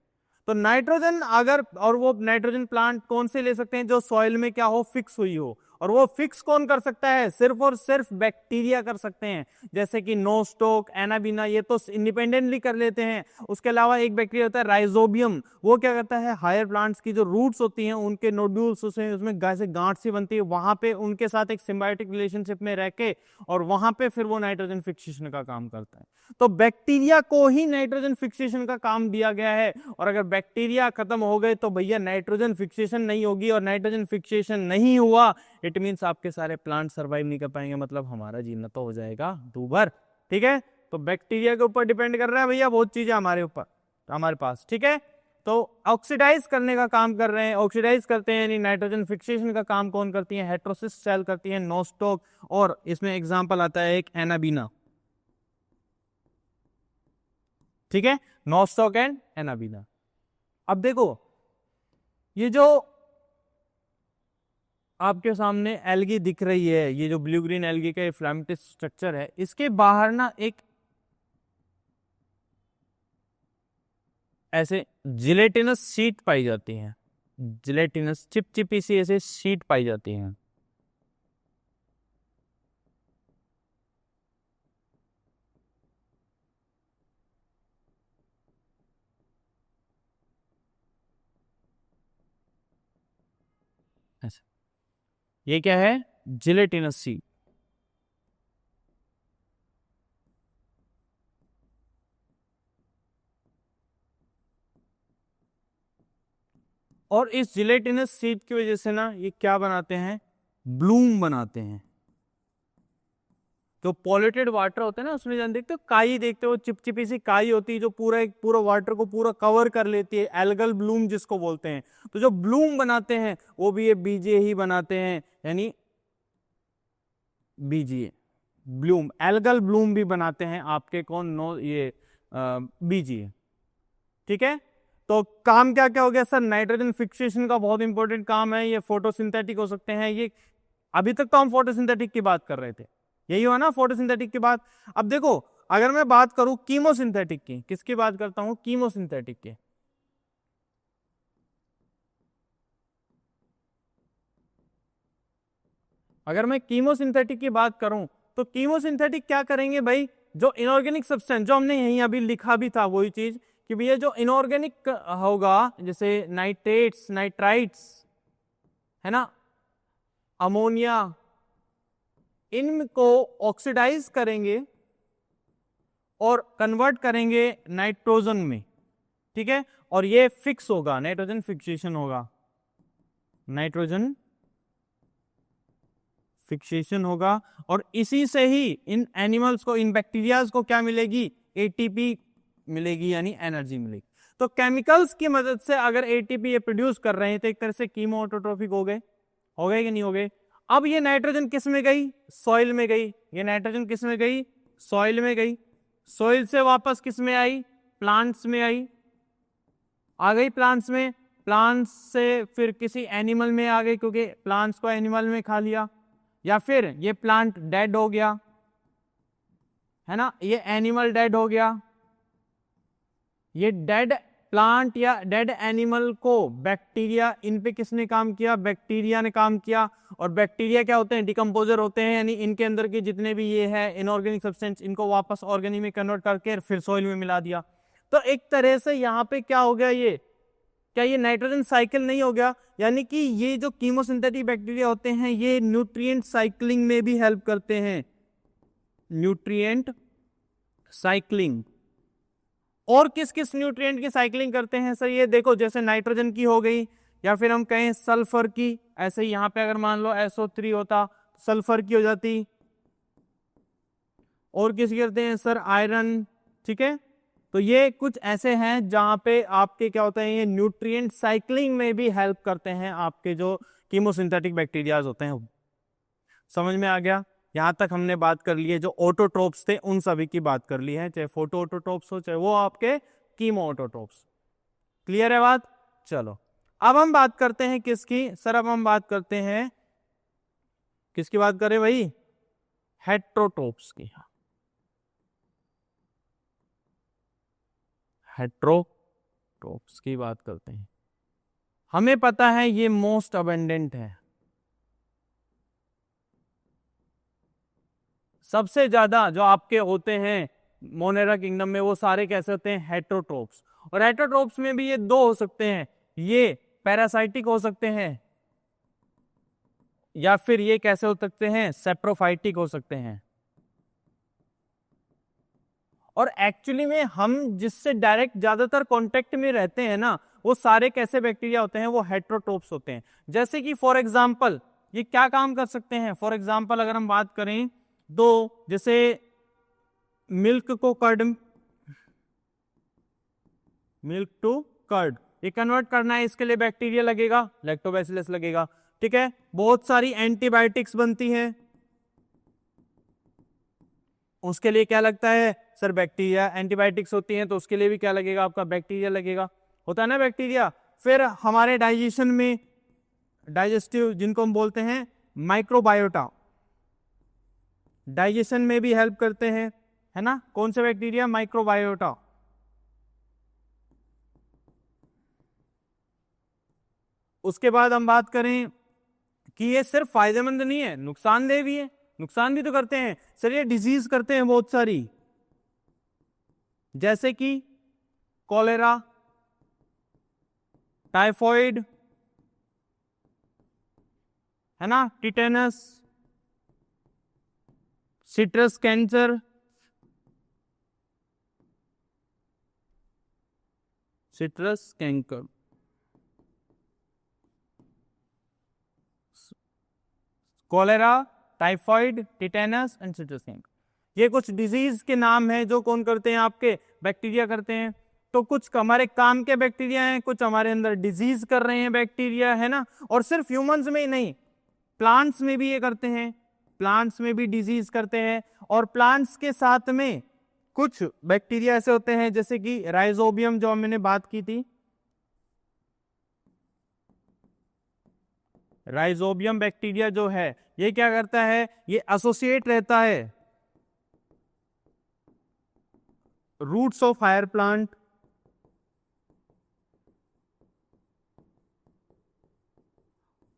तो नाइट्रोजन अगर, और वो नाइट्रोजन प्लांट कौन से ले सकते हैं, जो सॉइल में क्या हो, फिक्स हुई हो। और वो फिक्स कौन कर सकता है, सिर्फ और सिर्फ बैक्टीरिया कर सकते हैं, जैसे कि नोस्टोक, एनाबीना, ये तो इंडिपेंडेंटली कर लेते हैं। उसके अलावा एक बैक्टीरिया होता है राइजोबियम, वो क्या करता है, हायर प्लांट्स की जो रूट्स होती हैं उनके नोड्यूल्स, उसमें से गांठ सी बनती है, वहां पे उनके साथ एक सिम्बायोटिक रिलेशनशिप में रह के, और वहां पे फिर वो नाइट्रोजन फिक्सेशन का काम करता है। तो बैक्टीरिया को ही नाइट्रोजन फिक्सेशन का काम दिया गया है, और अगर बैक्टीरिया खत्म हो गए तो भैया नाइट्रोजन फिक्सेशन नहीं होगी, और नाइट्रोजन फिक्सेशन नहीं हुआ इट मींस आपके सारे प्लांट सर्वाइव नहीं कर पाएंगे, मतलब हमारा जीना तो हो जाएगा दूभर। ठीक है, तो बैक्टीरिया के ऊपर डिपेंड कर रहा है भैया बहुत चीजें हमारे ऊपर, हमारे पास। ठीक है, तो ऑक्सीडाइज करने का काम कर रहे हैं, ऑक्सीडाइज करते हैं, यानी नाइट्रोजन फिक्सेशन का काम कौन करती है, हेट्रोसिस्ट सेल करती है, नोस्टोक, और इसमें एग्जांपल आता है एक एनाबीना। ठीक है, नोस्टोक एंड एनाबीना। अब देखो ये जो आपके सामने एल्गी दिख रही है, ये जो ब्लू ग्रीन एल्गी का फ्लैमेटिस स्ट्रक्चर है, इसके बाहर ना एक ऐसे जिलेटिनस शीट पाई जाती है, जिलेटिनस चिपचिपी सी ऐसे शीट पाई जाती है। ऐसा, ये क्या है, जिलेटिनस सीड। और इस जिलेटिनस सीड की वजह से ना ये क्या बनाते हैं, ब्लूम बनाते हैं। जो पॉल्यूटेड वाटर होता है ना उसमें जान देखते हो काई, देखते हो चिपचिपी सी काई होती है जो पूरा एक पूरा वाटर को पूरा कवर कर लेती है, एल्गल ब्लूम जिसको बोलते हैं। तो जो ब्लूम बनाते हैं वो भी ये बीजे ही बनाते हैं, यानी बीजीए ब्लूम, एल्गल ब्लूम भी बनाते हैं आपके कौन, नो ये बीजीए। ठीक है, तो काम क्या क्या हो गया सर, नाइट्रोजन फिक्सेशन का बहुत इंपॉर्टेंट काम है, ये फोटोसिंथेटिक हो सकते हैं ये। अभी तक तो हम फोटोसिंथेटिक की बात कर रहे थे, यही हुआ ना फोटोसिंथेटिक की बात। अब देखो अगर मैं बात करूं कीमोसिंथेटिक की, किसकी बात करता हूं, कीमोसिंथेटिक की। अगर मैं कीमोसिंथेटिक की बात करूं तो कीमोसिंथेटिक क्या करेंगे भाई, जो इनऑर्गेनिक सब्सटेंस जो हमने यहीं अभी लिखा भी था वही चीज कि भैया जो इनऑर्गेनिक होगा जैसे नाइट्रेट्स नाइट्राइट्स है ना, अमोनिया, इनको ऑक्सीडाइज करेंगे और कन्वर्ट करेंगे नाइट्रोजन में। ठीक है, और ये फिक्स होगा, नाइट्रोजन फिक्सेशन होगा, नाइट्रोजन फिक्सेशन होगा। और इसी से ही इन एनिमल्स को, इन बैक्टीरियाज को क्या मिलेगी, एटीपी मिलेगी, यानी एनर्जी मिलेगी। तो केमिकल्स की मदद से अगर एटीपी ये प्रोड्यूस कर रहे हैं तो एक तरह से कीमो ऑटोट्रोफिक हो गए कि नहीं हो गए। अब ये नाइट्रोजन किस में गई, सॉइल में गई, ये नाइट्रोजन किस में गई, सॉइल में गई, सॉइल से वापस किस में आई, प्लांट्स में आई, आ गई प्लांट्स में, प्लांट्स से फिर किसी एनिमल में आ गई क्योंकि प्लांट्स को एनिमल में खा लिया, या फिर ये प्लांट डेड हो गया है ना, ये एनिमल डेड हो गया, ये डेड प्लांट या डेड एनिमल को बैक्टीरिया, इन पे किसने काम किया, बैक्टीरिया ने काम किया। और बैक्टीरिया क्या होते हैं, डिकम्पोजर होते हैं, यानी इनके अंदर के जितने भी ये है इनऑर्गेनिक सब्सटेंस इनको वापस ऑर्गेनिक में कन्वर्ट करके फिर सॉइल में मिला दिया। तो एक तरह से यहाँ पे क्या हो गया, ये क्या ये नाइट्रोजन साइकिल नहीं हो गया, यानी कि ये जो कीमोसिंथेटिक बैक्टीरिया होते हैं ये न्यूट्रिएंट साइक्लिंग में भी हेल्प करते हैं, न्यूट्रिएंट साइक्लिंग। और किस किस न्यूट्रिएंट की साइक्लिंग करते हैं सर, ये देखो जैसे नाइट्रोजन की हो गई, या फिर हम कहें सल्फर की, ऐसे ही यहां पे अगर मान लो SO3 होता सल्फर की हो जाती। और किस करते हैं सर, आयरन। ठीक है, तो ये कुछ ऐसे हैं जहां पे आपके क्या होते हैं, ये न्यूट्रिएंट साइक्लिंग में भी हेल्प करते हैं आपके जो कीमोसिंथेटिक बैक्टीरियाज होते हैं। समझ में आ गया, यहां तक हमने बात कर ली है, जो ऑटोट्रोप्स थे उन सभी की बात कर ली है, चाहे फोटो ऑटोट्रोप्स हो चाहे वो आपके कीमो ऑटोट्रोप्स। क्लियर है बात, चलो अब हम बात करते हैं किसकी सर, अब हम बात करते हैं किसकी बात करें भाई, हेट्रोट्रोप्स की। हेट्रोट्रोप्स की बात करते हैं, हमें पता है ये मोस्ट अबेंडेंट है, सबसे ज्यादा जो आपके होते हैं मोनेरा किंगडम में वो सारे कैसे होते हैं, हेट्रोट्रोप्स। और हेट्रोट्रोप्स में भी ये दो हो सकते हैं, ये पैरासाइटिक हो सकते हैं या फिर ये कैसे हो सकते हैं, सेप्रोफाइटिक हो सकते हैं। और एक्चुअली में हम जिससे डायरेक्ट ज्यादातर कांटेक्ट में रहते हैं ना वो सारे कैसे बैक्टीरिया होते हैं, वो हेट्रोट्रोप्स होते हैं। जैसे कि फॉर एग्जांपल ये क्या काम कर सकते हैं, फॉर एग्जांपल अगर हम बात करें दो, जैसे मिल्क को कर्ड, मिल्क टू कर्ड, ये कन्वर्ट करना है, इसके लिए बैक्टीरिया लगेगा, लैक्टोबैसिलस लगेगा। ठीक है, बहुत सारी एंटीबायोटिक्स बनती हैं, उसके लिए क्या लगता है सर, बैक्टीरिया। एंटीबायोटिक्स होती हैं तो उसके लिए भी क्या लगेगा, आपका बैक्टीरिया लगेगा, होता है ना बैक्टीरिया। फिर हमारे डाइजेशन में, डाइजेस्टिव जिनको हम बोलते हैं माइक्रोबायोटा, डाइजेशन में भी हेल्प करते हैं, है ना, कौन से बैक्टीरिया, माइक्रोबायोटा। उसके बाद हम बात करें कि ये सिर्फ फायदेमंद नहीं है, नुकसानदेह भी है, नुकसान भी तो करते हैं सर, ये डिजीज करते हैं बहुत सारी, जैसे कि कॉलेरा, टाइफॉइड, है ना, tetanus, citrus canker, citrus canker, cholera, typhoid, tetanus and citrus canker, ये कुछ डिजीज के नाम हैं जो कौन करते हैं, आपके बैक्टीरिया करते हैं। तो कुछ हमारे काम के बैक्टीरिया हैं, कुछ हमारे अंदर डिजीज कर रहे हैं बैक्टीरिया, है ना। और सिर्फ ह्यूमंस में ही नहीं, प्लांट्स में भी ये करते हैं, प्लांट्स में भी डिजीज करते हैं। और प्लांट्स के साथ में कुछ बैक्टीरिया ऐसे होते हैं जैसे कि राइजोबियम, जो मैंने बात की थी, राइजोबियम बैक्टीरिया जो है ये क्या करता है, ये एसोसिएट रहता है रूट्स ऑफ हायर प्लांट,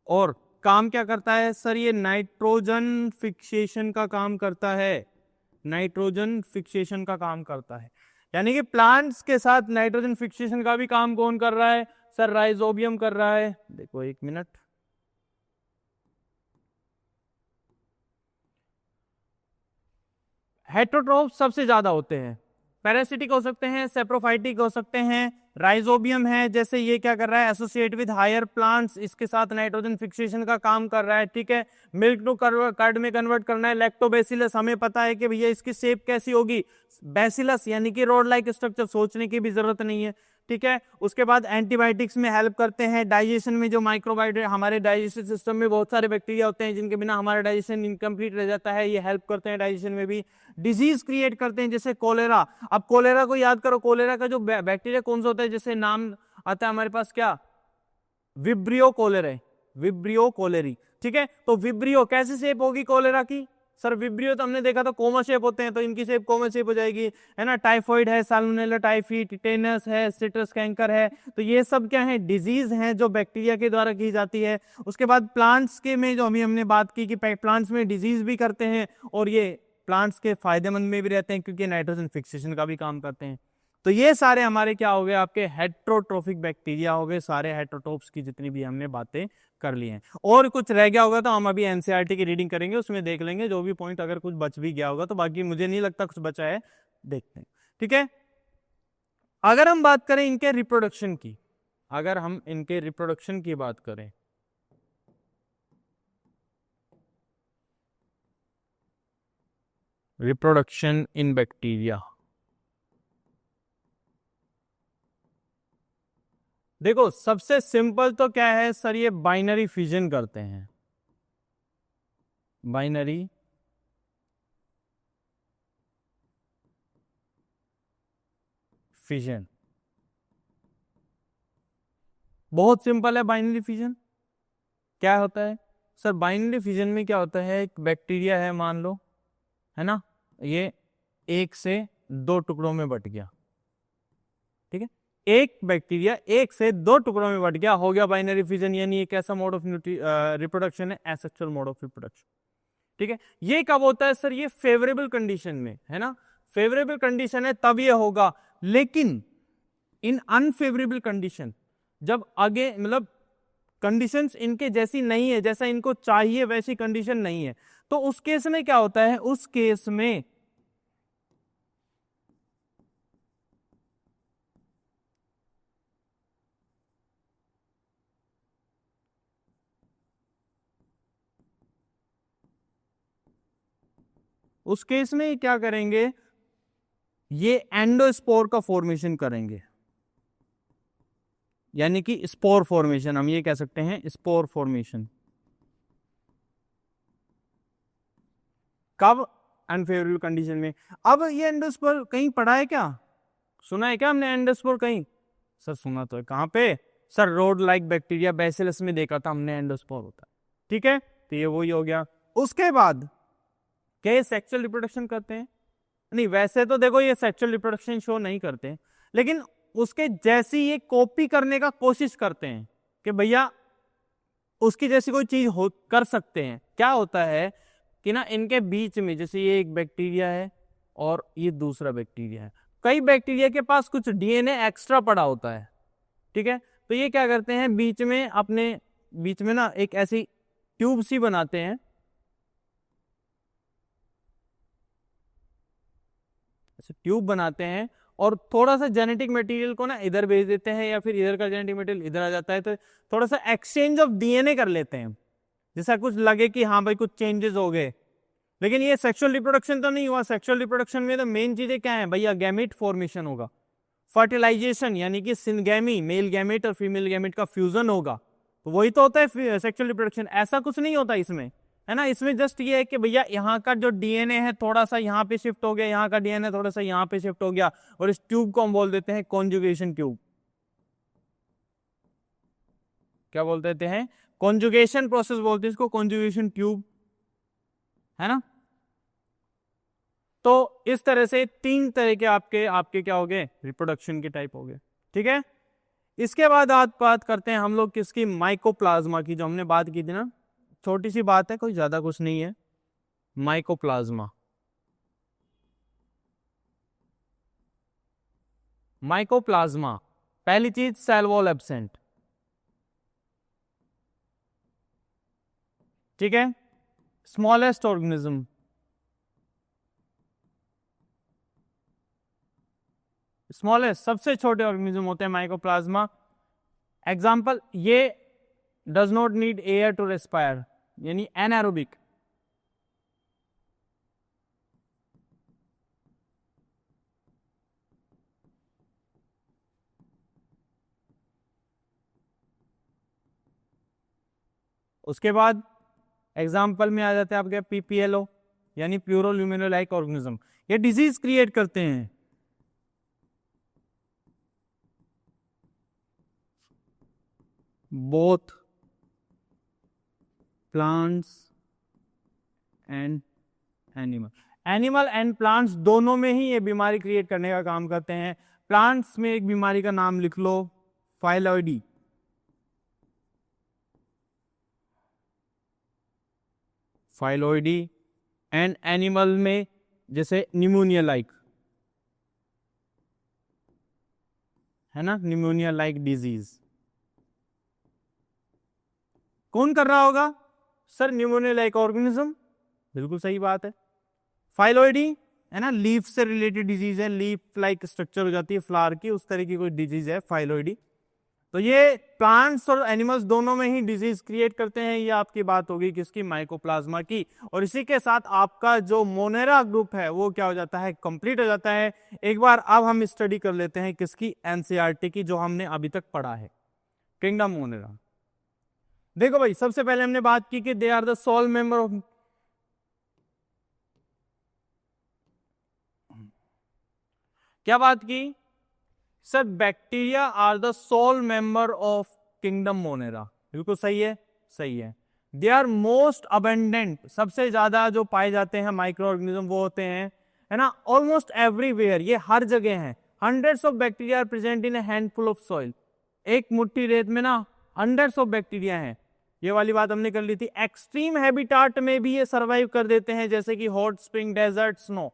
और काम क्या करता है सर, ये नाइट्रोजन फिक्सेशन का काम करता है, नाइट्रोजन फिक्सेशन का काम करता है। यानी कि प्लांट्स के साथ नाइट्रोजन फिक्सेशन का भी काम कौन कर रहा है सर, राइजोबियम कर रहा है। देखो एक मिनट, हेटेरोट्रोफ सबसे ज्यादा होते हैं, पैरासिटिक हो सकते हैं, सेप्रोफाइटिक हो सकते हैं। राइजोबियम है जैसे, ये क्या कर रहा है, एसोसिएट विद हायर प्लांट्स, इसके साथ नाइट्रोजन फिक्सेशन का काम कर रहा है, ठीक है। मिल्क टू कर्ड में कन्वर्ट करना है। लैक्टोबैसिलस, हमें पता है कि भैया इसकी शेप कैसी होगी, बैसिलस, यानी कि रॉड लाइक स्ट्रक्चर, सोचने की भी जरूरत नहीं है, ठीक है। उसके बाद एंटीबायोटिक्स में हेल्प करते हैं, डाइजेशन में जो माइक्रोबायोट, हमारे डाइजेस्टिव सिस्टम में बहुत सारे बैक्टीरिया होते हैं जिनके बिना हमारा डाइजेशन इनकम्प्लीट रह जाता है, ये हेल्प करते हैं डाइजेशन में भी। डिजीज क्रिएट करते हैं जैसे कोलेरा, अब कोलेरा को याद करो, कोलेरा का जो बैक्टीरिया कौन सा होता है, जैसे नाम आता है हमारे पास क्या, विब्रियो कोलेरे, विब्रियो कोलेरी, ठीक है। तो विब्रियो कैसी शेप होगी कोलेरा की सर, विब्रियो तो हमने देखा था कोमा शेप होते हैं, तो इनकी शेप कोमा शेप हो जाएगी, है ना। टाइफॉइड है, साल्मोनेला टाइफी, टिटेनस है, सिट्रस कैंकर है, तो ये सब क्या है, डिजीज हैं जो बैक्टीरिया के द्वारा की जाती है। उसके बाद प्लांट्स के में जो अभी हमने बात की कि प्लांट्स में डिजीज भी करते हैं, और ये प्लांट्स के फायदेमंद में भी रहते हैं क्योंकि नाइट्रोजन फिक्सेशन का भी काम करते हैं। तो ये सारे हमारे क्या हो गए, आपके हेट्रोट्रोफिक बैक्टीरिया हो गए, सारे हेट्रोट्रोप्स की जितनी भी हमने बातें कर ली हैं। और कुछ रह गया होगा तो हम अभी एनसीईआरटी की रीडिंग करेंगे, उसमें देख लेंगे जो भी पॉइंट, अगर कुछ बच भी गया होगा तो, बाकी मुझे नहीं लगता कुछ बचा है, देखते हैं, ठीक है। अगर हम बात करें इनके रिप्रोडक्शन की, अगर हम इनके रिप्रोडक्शन की बात करें, रिप्रोडक्शन इन बैक्टीरिया, देखो सबसे सिंपल तो क्या है सर, ये बाइनरी फिजन करते हैं, बाइनरी फिजन, बहुत सिंपल है बाइनरी फिजन। क्या होता है सर, बाइनरी फिजन में क्या होता है, एक बैक्टीरिया है मान लो, है ना, ये एक से दो टुकड़ों में बट गया, ठीक है। एक बैक्टीरिया एक से दो टुकड़ों में बट गया, हो गया बाइनरी फिजन, यानी एक ऐसा मोड ऑफ रिप्रोडक्शन है, एसेक्सुअल मोड ऑफ रिप्रोडक्शन, ठीक है। ये कब होता है सर, ये फेवरेबल कंडीशन में, है ना, फेवरेबल कंडीशन है तब ये होगा। लेकिन इन अनफेवरेबल कंडीशन, जब आगे मतलब कंडीशंस इनके जैसी नहीं है, जैसा इनको चाहिए वैसी कंडीशन नहीं है, तो उस केस में क्या होता है, उस केस में क्या करेंगे, ये एंडोस्पोर का फॉर्मेशन करेंगे, यानी कि स्पोर फॉर्मेशन, हम ये कह सकते हैं स्पोर फॉर्मेशन। कब, अनफेवरेबल कंडीशन में। अब ये एंडोस्पोर कहीं पढ़ा है क्या, सुना है क्या हमने एंडोस्पोर कहीं, सर सुना तो है, कहां पे sir, road like bacteria bacillus में देखा था हमने एंडोस्पोर होता है, ठीक है। तो ये वही हो गया। उसके बाद क्या ये सेक्सुअल रिप्रोडक्शन करते हैं, नहीं वैसे तो देखो ये सेक्सुअल रिप्रोडक्शन शो नहीं करते, लेकिन उसके जैसी ये कॉपी करने का कोशिश करते हैं कि भैया उसकी जैसी कोई चीज हो कर सकते हैं। क्या होता है कि ना इनके बीच में, जैसे ये एक बैक्टीरिया है और ये दूसरा बैक्टीरिया है, कई बैक्टीरिया के पास कुछ डीएनए एक्स्ट्रा पड़ा होता है, ठीक है। तो ये क्या करते हैं, बीच में अपने बीच में ना एक ऐसी ट्यूब सी बनाते हैं, ऐसे ट्यूब बनाते हैं और थोड़ा सा जेनेटिक मटेरियल को ना इधर भेज देते हैं या फिर इधर का जेनेटिक मटेरियल इधर आ जाता है, तो थोड़ा सा एक्सचेंज ऑफ डीएनए कर लेते हैं, जैसा कुछ लगे कि हाँ भाई कुछ चेंजेस हो गए। लेकिन ये सेक्सुअल रिप्रोडक्शन तो नहीं हुआ। सेक्सुअल रिप्रोडक्शन में तो मेन चीजें क्या है भैया, गैमेट फॉर्मेशन होगा, फर्टिलाइजेशन यानी कि सिनगैमी, मेल गैमेट और फीमेल गैमेट का फ्यूजन होगा, तो वही तो होता है सेक्सुअल रिप्रोडक्शन। ऐसा कुछ नहीं होता इसमें, है ना। इसमें जस्ट ये है कि भैया यहाँ का जो डीएनए है थोड़ा सा यहाँ पे शिफ्ट हो गया, यहाँ का डीएनए थोड़ा सा यहाँ पे शिफ्ट हो गया, और इस ट्यूब को हम बोल देते हैं कॉन्जुगेशन ट्यूब। क्या बोल देते हैं, कॉन्जुगेशन प्रोसेस बोलते हैं इसको, कॉन्जुगेशन ट्यूब, है ना। तो इस तरह से 3 तरह के आपके क्या हो गए, रिप्रोडक्शन के टाइप हो गए, ठीक है। इसके बाद आप बात करते हैं हम लोग किसकी, माइकोप्लाज्मा की, जो हमने बात की थी ना, छोटी सी बात है, कोई ज्यादा कुछ नहीं है। माइकोप्लाज्मा, माइकोप्लाज्मा, पहली चीज सेल वॉल एब्सेंट, ठीक है। स्मॉलेस्ट ऑर्गेनिज्म, स्मॉलेस्ट सबसे छोटे ऑर्गेनिज्म होते हैं माइकोप्लाज्मा। एग्जाम्पल, ये does not need air to respire, यानी एनारोबिक। उसके बाद एग्जाम्पल में आ जाते हैं आपके पीपीएलओ, यानी प्यूरोल्यूमिनो लाइक ऑर्गेनिज्म, ये डिजीज क्रिएट करते हैं। Both plants and animal, animal and plants दोनों में ही ये बीमारी क्रिएट करने का काम करते हैं। प्लांट्स में एक बीमारी का नाम लिख लो, फाइलॉइडी, फाइलॉइडी, एंड एनिमल में जैसे निमोनिया लाइक, है ना, निमोनिया लाइक डिजीज। कौन कर रहा होगा सर, निमोनिया लाइक ऑर्गेनिज्म, बिल्कुल सही बात है। फाइलॉइडी, है ना, लीफ से रिलेटेड डिजीज है, लीफ लाइक स्ट्रक्चर हो जाती है फ्लावर की, उस तरह की कोई डिजीज है फाइलॉइडी। तो ये प्लांट्स और एनिमल्स दोनों में ही डिजीज क्रिएट करते हैं। ये आपकी बात होगी किसकी, माइकोप्लाज्मा की। और इसी के साथ आपका जो मोनेरा ग्रुप है वो क्या हो जाता है, कंप्लीट हो जाता है। एक बार अब हम स्टडी कर लेते हैं किसकी, एनसीईआरटी की, जो हमने अभी तक पढ़ा है, किंगडम मोनेरा। देखो भाई, सबसे पहले हमने बात की कि they are the sole member of, क्या बात की sir, bacteria are the sole member of kingdom monera, बिल्कुल सही है, सही है। दे आर मोस्ट अबेंडेंट, सबसे ज्यादा जो पाए जाते हैं माइक्रो ऑर्गेनिज्म वो होते हैं, है ना, ऑलमोस्ट एवरीवेयर, ये हर जगह है। Hundreds of bacteria are present in a handful of soil, एक मुट्ठी रेत में ना हंड्रेड्स ऑफ बैक्टीरिया हैं। ये वाली बात हमने कर ली थी। एक्सट्रीम हैबिटाट में भी ये सर्वाइव कर देते हैं, जैसे कि हॉट स्प्रिंग, डेजर्ट, स्नो,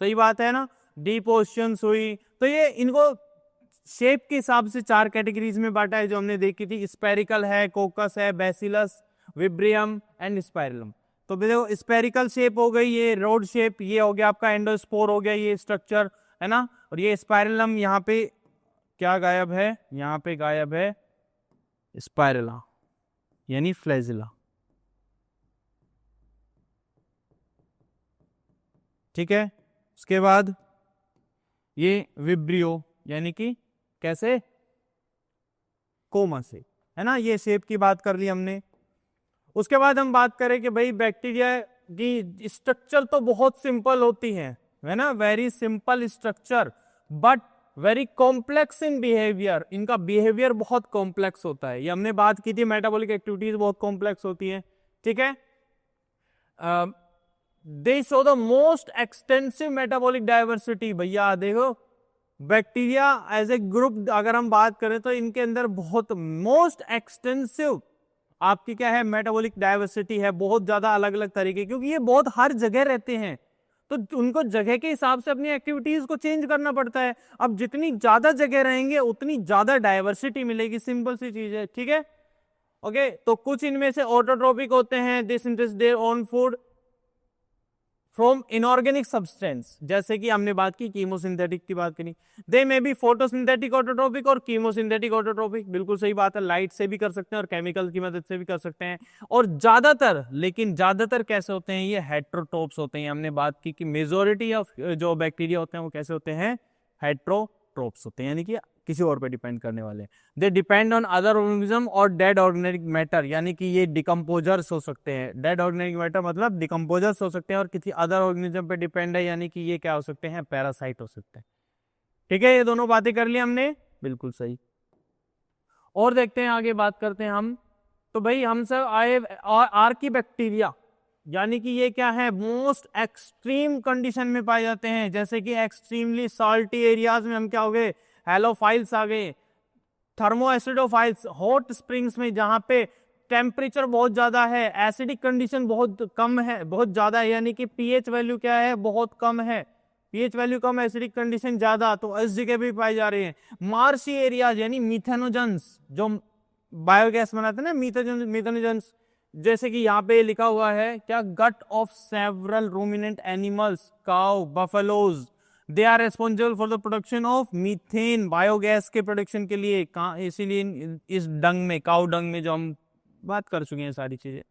सही बात है ना, डीप ओशियंस हुई। तो ये इनको शेप के हिसाब से 4 कैटेगरीज में बांटा है, जो हमने देखी थी, स्पेरिकल है, कोकस है, बैसिलस, विब्रियम एंड स्पाइरलम। तो देखो, स्पेरिकल शेप हो गई ये रोड शेप, ये हो गया आपका एंडोस्पोर हो गया ये स्ट्रक्चर, है ना। और ये स्पाइरलम, यहाँ पे क्या गायब है, यहाँ पे गायब है स्पाइरला, यानी फ्लैजिला, ठीक है। उसके बाद ये विब्रियो, यानी कि कैसे, कोमा से, है ना, ये शेप की बात कर ली हमने। उसके बाद हम बात करें कि भाई बैक्टीरिया की स्ट्रक्चर तो बहुत सिंपल होती है ना, very simple structure, but very complex in behaviour, इनका बिहेवियर बहुत कॉम्प्लेक्स होता है। ये हमने बात की थी, मेटाबॉलिक एक्टिविटीज बहुत कॉम्प्लेक्स होती है, ठीक है। दे show the most extensive metabolic diversity, भैया देखो, बैक्टीरिया एज ए ग्रुप अगर हम बात करें तो इनके अंदर बहुत मोस्ट एक्सटेंसिव आपकी क्या है, मेटाबॉलिक डाइवर्सिटी है, बहुत ज्यादा अलग अलग तरीके, क्योंकि ये बहुत हर जगह रहते हैं, तो उनको जगह के हिसाब से अपनी एक्टिविटीज को चेंज करना पड़ता है। अब जितनी ज्यादा जगह रहेंगे उतनी ज्यादा डाइवर्सिटी मिलेगी, सिंपल सी चीज है, ठीक है। ओके, तो कुछ इनमें से ऑटोट्रोपिक होते हैं, this interest their own food from inorganic substance, जैसे कि हमने बात की कीमोसिंथेटिक की बात करी। दे में भी फोटोसिंथेटिक ऑटोट्रोपिक और कीमोसिंथेटिक ऑटोट्रोपिक, बिल्कुल सही बात है, लाइट से भी कर सकते हैं और केमिकल की मदद से भी कर सकते हैं। और ज्यादातर, लेकिन ज्यादातर कैसे होते हैं, ये हेट्रोट्रोप्स होते हैं। हमने बात की कि मेजोरिटी ऑफ जो बैक्टीरिया होते हैं वो कैसे होते हैं, हेट्रोट्रोप्स होते हैं, यानी कि किसी और पे डिपेंड करने वाले। They depend on other organism और डेड ऑर्गेनिक मैटर, यानी कि ये डिकम्पोजर्स हो सकते हैं। डेड ऑर्गेनिक मैटर मतलब डिकम्पोजर्स हो सकते हैं, और किसी अदर ऑर्गेनिज्म पे डिपेंड है, यानी कि ये क्या हो सकते हैं, पैरासाइट हो सकते हैं। ठीक है, ये दोनों बातें कर ली हमने, बिल्कुल सही। और देखते हैं, आगे बात करते हैं हम। तो भाई हम सब आए आर्की बैक्टीरिया, यानी कि ये क्या है, मोस्ट एक्सट्रीम कंडीशन में पाए जाते हैं, जैसे कि एक्सट्रीमली साल्टी एरियाज में हम क्या हो गए, हेलोफाइल्स आ गए। थर्मो एसिडोफाइल्स, हॉट स्प्रिंग्स में जहां पे टेम्परेचर बहुत ज्यादा है, एसिडिक कंडीशन बहुत कम है, बहुत ज्यादा है, यानी कि पीएच वैल्यू क्या है, बहुत कम है, पीएच वैल्यू कम, एसिडिक कंडीशन ज्यादा, तो इस जगह भी पाई जा रही है। मार्शी एरियाज यानी मीथेनोजन्स, जो बायोगैस बनाते हैं ना, मीथेनोजन्स, जैसे कि यहाँ पे लिखा हुआ है क्या, gut of several ruminant animals, cow, buffaloes, they are responsible for the production of methane, biogas के प्रोडक्शन के लिए। इसीलिए इस डंग में, काउ डंग में, जो हम बात कर चुके हैं सारी चीजें।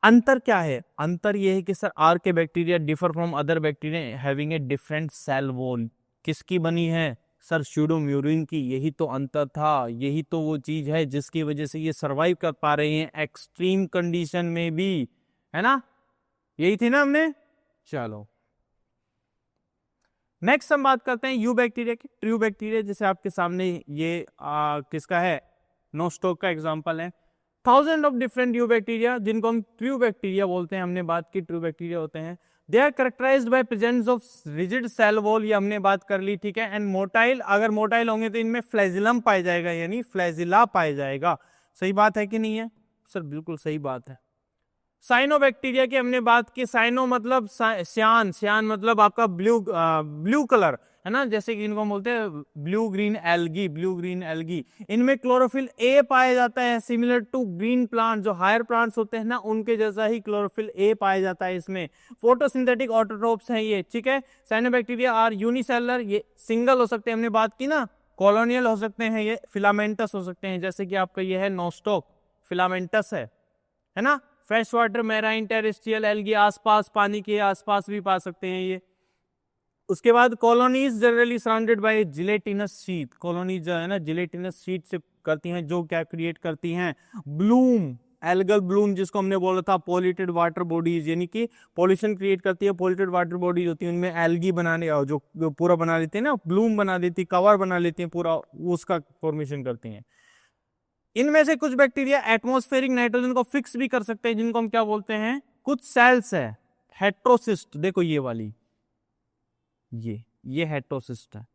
अंतर क्या है, अंतर यह है कि sir archaebacteria differ from other bacteria having a different cell wall. किसकी बनी है सर, स्यूडोम्यूरिन की। यही तो अंतर था, यही तो वो चीज है जिसकी वजह से ये सरवाइव कर पा रहे हैं एक्सट्रीम कंडीशन में भी, है ना, यही थी ना हमने। चलो नेक्स्ट हम बात करते हैं यू बैक्टीरिया की। ट्रू बैक्टीरिया, जैसे आपके सामने ये किसका है, नोस्टॉक का एग्जांपल है। Thousand of different you bacteria, जिनको हम ट्रू बैक्टीरिया बोलते हैं, हमने बात की ट्रू बैक्टीरिया होते हैं। They are characterised by presence of rigid cell wall, ये हमने बात कर ली, ठीक है। एंड मोटाइल, अगर मोटाइल होंगे तो इनमें फ्लैजिलम पाया जाएगा, यानी फ्लैजिला पाया जाएगा। सही बात है कि नहीं है सर, बिल्कुल सही बात है। साइनोबैक्टीरिया की हमने बात की, साइनो मतलब सियान, सियान मतलब आपका ब्लू कलर, है ना, जैसे कि इनको बोलते हैं blue green algae, blue green algae. इनमें क्लोरोफिल ए पाया जाता है, सिमिलर टू ग्रीन प्लांट, जो हायर प्लांट्स होते हैं ना उनके जैसा ही क्लोरोफिल ए पाया जाता है इसमें। फोटोसिंथेटिक ऑटोट्रोप्स हैं ये, ठीक है। साइनोबैक्टीरिया आर यूनिसेलुलर, ये सिंगल हो सकते हैं, हमने बात की ना। कॉलोनियल हो सकते हैं, ये फिलामेंटस हो सकते हैं, जैसे कि आपका ये है नोस्टॉक, फिलामेंटस है ना। Fresh water marine terrestrial algae, आसपास पानी के आसपास भी पा सकते हैं ये। उसके बाद colonies generally surrounded by gelatinous sheet, colonies जो है ना जिलेटिनस शीट से करती हैं, जो क्या क्रिएट करती हैं, ब्लूम, एल्गल ब्लूम, जिसको हमने बोला था पॉल्यूटेड वाटर बॉडीज, यानी कि पॉल्यूशन क्रिएट करती है, पॉल्यूटेड वाटर बॉडीज होती है, उनमें एल्गी बनाने जो पूरा बना लेती है ना, ब्लूम बना देती है, कवर बना लेती है पूरा, उसका फॉर्मेशन करती हैं। इनमें से कुछ बैक्टीरिया एटमॉस्फेरिक नाइट्रोजन को फिक्स भी कर सकते हैं, जिनको हम क्या बोलते हैं, कुछ सेल्स है हेट्रोसिस्ट, देखो ये वाली, ये हेट्रोसिस्ट है,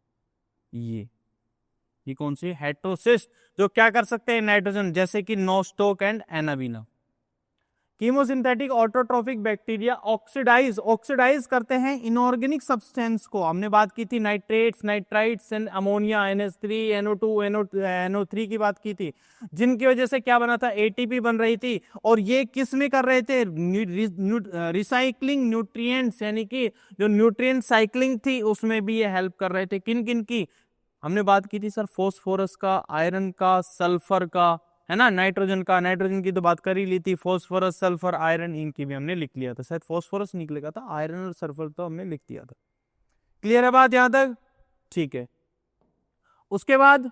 ये कौन सी हेट्रोसिस्ट, जो क्या कर सकते हैं नाइट्रोजन, जैसे कि Nostoc and Anabaena. Chemosynthetic autotrophic bacteria oxidise करते हैं इनऑर्गेनिक सब्सटेंस को, हमने बात की थी nitrates, nitrites and ammonia, NH3, NO2, NO3 की बात की थी, जिनकी वजह से क्या बना था, ATP बन रही थी। और ये किस में कर रहे थे, रिसाइक्लिंग न्यूट्रिएंट्स, यानी कि जो न्यूट्रिएंट साइक्लिंग थी उसमें भी ये हेल्प कर रहे थे। किन किन की हमने बात की थी सर, फोस्फोरस का, आयरन का, सल्फर का, है ना, नाइट्रोजन का, नाइट्रोजन की तो बात कर ही ली थी, फोस्फोरस, सल्फर, आयरन, इनकी भी हमने लिख लिया था, शायद फोस्फोरस निकलेगा था, आयरन और सल्फर तो हमने लिख दिया था। क्लियर है बात यहां तक, ठीक है। उसके बाद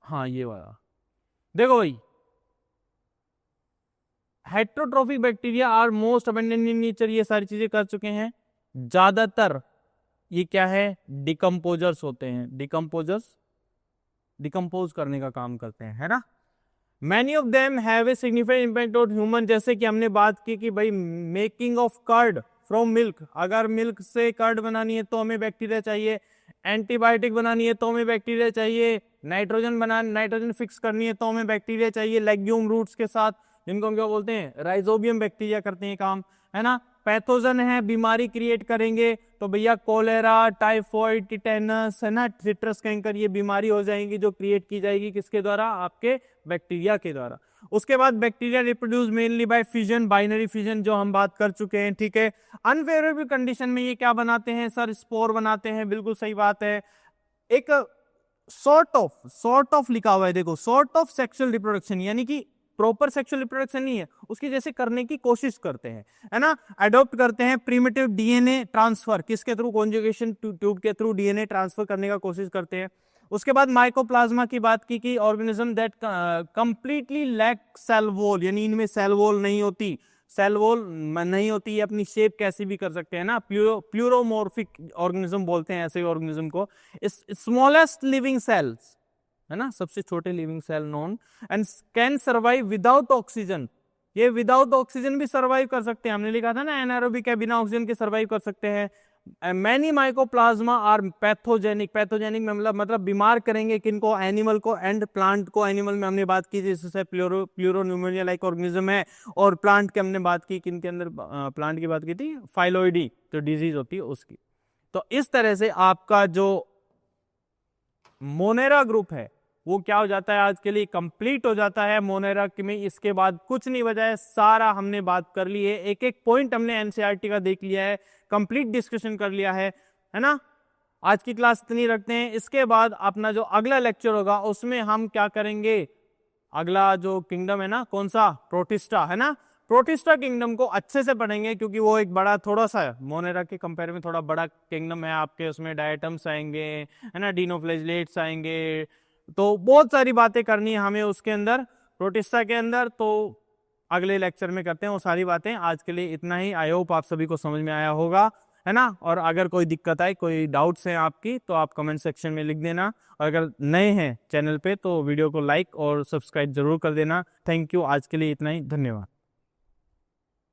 हाँ ये वाला देखो भाई, heterotrophic bacteria are most abundant in nature, ये सारी चीजें कर चुके हैं। ज्यादातर ये क्या है, डिकम्पोजर्स होते हैं, डिकम्पोज करने का काम करते हैं, है ना। Many of them have a significant impact on human, जैसे कि हमने बात की कि भाई making of curd from milk, अगर मिल्क से कर्ड बनानी है तो हमें बैक्टीरिया चाहिए, एंटीबायोटिक बनानी है तो हमें बैक्टीरिया चाहिए, नाइट्रोजन फिक्स करनी है तो हमें बैक्टीरिया चाहिए, लेग्यूम रूट्स के साथ, जिनको हम क्या बोलते हैं, राइजोबियम बैक्टीरिया करते हैं काम, है ना। पैथोजन है, बीमारी क्रिएट करेंगे, तो भैया कोलेरा, टाइफॉइड, टिटेनस है ना, सिट्रस कैंकर, ये बीमारी हो जाएंगी जो क्रिएट की जाएगी किसके द्वारा, आपके बैक्टीरिया के द्वारा। उसके बाद bacteria reproduce mainly by fission, binary fission जो हम बात कर चुके हैं, ठीक है। अनफेवरेबल कंडीशन में ये क्या बनाते हैं सर, स्पोर बनाते हैं, बिल्कुल सही बात है। एक सॉर्ट ऑफ लिखा हुआ है, देखो सॉर्ट ऑफ सेक्सुअल रिप्रोडक्शन, यानी कि प्रॉपर सेक्सुअल रिप्रोडक्शन नहीं है, उसकी जैसे करने की कोशिश करते हैं, है ना, अडॉप्ट करते हैं प्रीमिटिव डीएनए ट्रांसफर, किसके थ्रू, कॉन्जुगेशन ट्यूब के थ्रू डीएनए ट्रांसफर करने का कोशिश करते हैं। उसके बाद माइकोप्लाज्मा की बात की organism that completely lack cell wall, यानी इनमें सेल वॉल नहीं होती, सेल वॉल नहीं होती है, अपनी शेप कैसी भी कर सकते हैं ना, प्लूरोमॉर्फिक ऑर्गेनिज्म बोलते हैं ऐसे ऑर्गेनिज्म को। स्मॉलेस्ट लिविंग सेल्स है ना, सबसे छोटे living cell known, and can survive without oxygen, ये विदाउट ऑक्सीजन भी सर्वाइव कर सकते हैं, हमने लिखा था ना एनारोबिक है, बिना ऑक्सीजन के सर्वाइव कर सकते हैं। Many mycoplasma are pathogenic, pathogenic मतलब बीमार करेंगे किनको, एनिमल को एंड प्लांट को। एनिमल में हमने बात की थी, जिससे प्लूरोन्यूमोनिया लाइक ऑर्गेनिज्म है, और प्लांट के हमने बात की, किनके अंदर प्लांट की बात की थी, फाइलोइडी जो डिजीज होती है उसकी। तो इस तरह से आपका जो मोनेरा ग्रुप है वो क्या हो जाता है, आज के लिए कंप्लीट हो जाता है मोनेरा में। इसके बाद कुछ नहीं बचा है, सारा हमने बात कर ली है, एक एक पॉइंट हमने एनसीईआरटी का देख लिया है, कंप्लीट डिस्कशन कर लिया है ना। आज की क्लास इतनी रखते हैं, इसके बाद अपना जो अगला लेक्चर होगा उसमें हम क्या करेंगे, अगला जो किंगडम है ना, कौन सा, प्रोटिस्टा है ना, प्रोटिस्टा किंगडम को अच्छे से पढ़ेंगे, क्योंकि वो एक बड़ा, थोड़ा सा मोनेरा के कंपेयर में थोड़ा बड़ा किंगडम है आपके, उसमें डायटम्स आएंगे है ना, डिनोफ्लैजिलेट्स आएंगे, तो बहुत सारी बातें करनी है हमें उसके अंदर, प्रोटिस्टा के अंदर। तो अगले लेक्चर में करते हैं वो सारी बातें। आज के लिए इतना ही, आई होप आप सभी को समझ में आया होगा, है ना। और अगर कोई दिक्कत आए, कोई डाउट्स हैं आपकी, तो आप कमेंट सेक्शन में लिख देना, और अगर नए हैं चैनल पे तो वीडियो को लाइक और सब्सक्राइब जरूर कर देना। थैंक यू, आज के लिए इतना ही, धन्यवाद।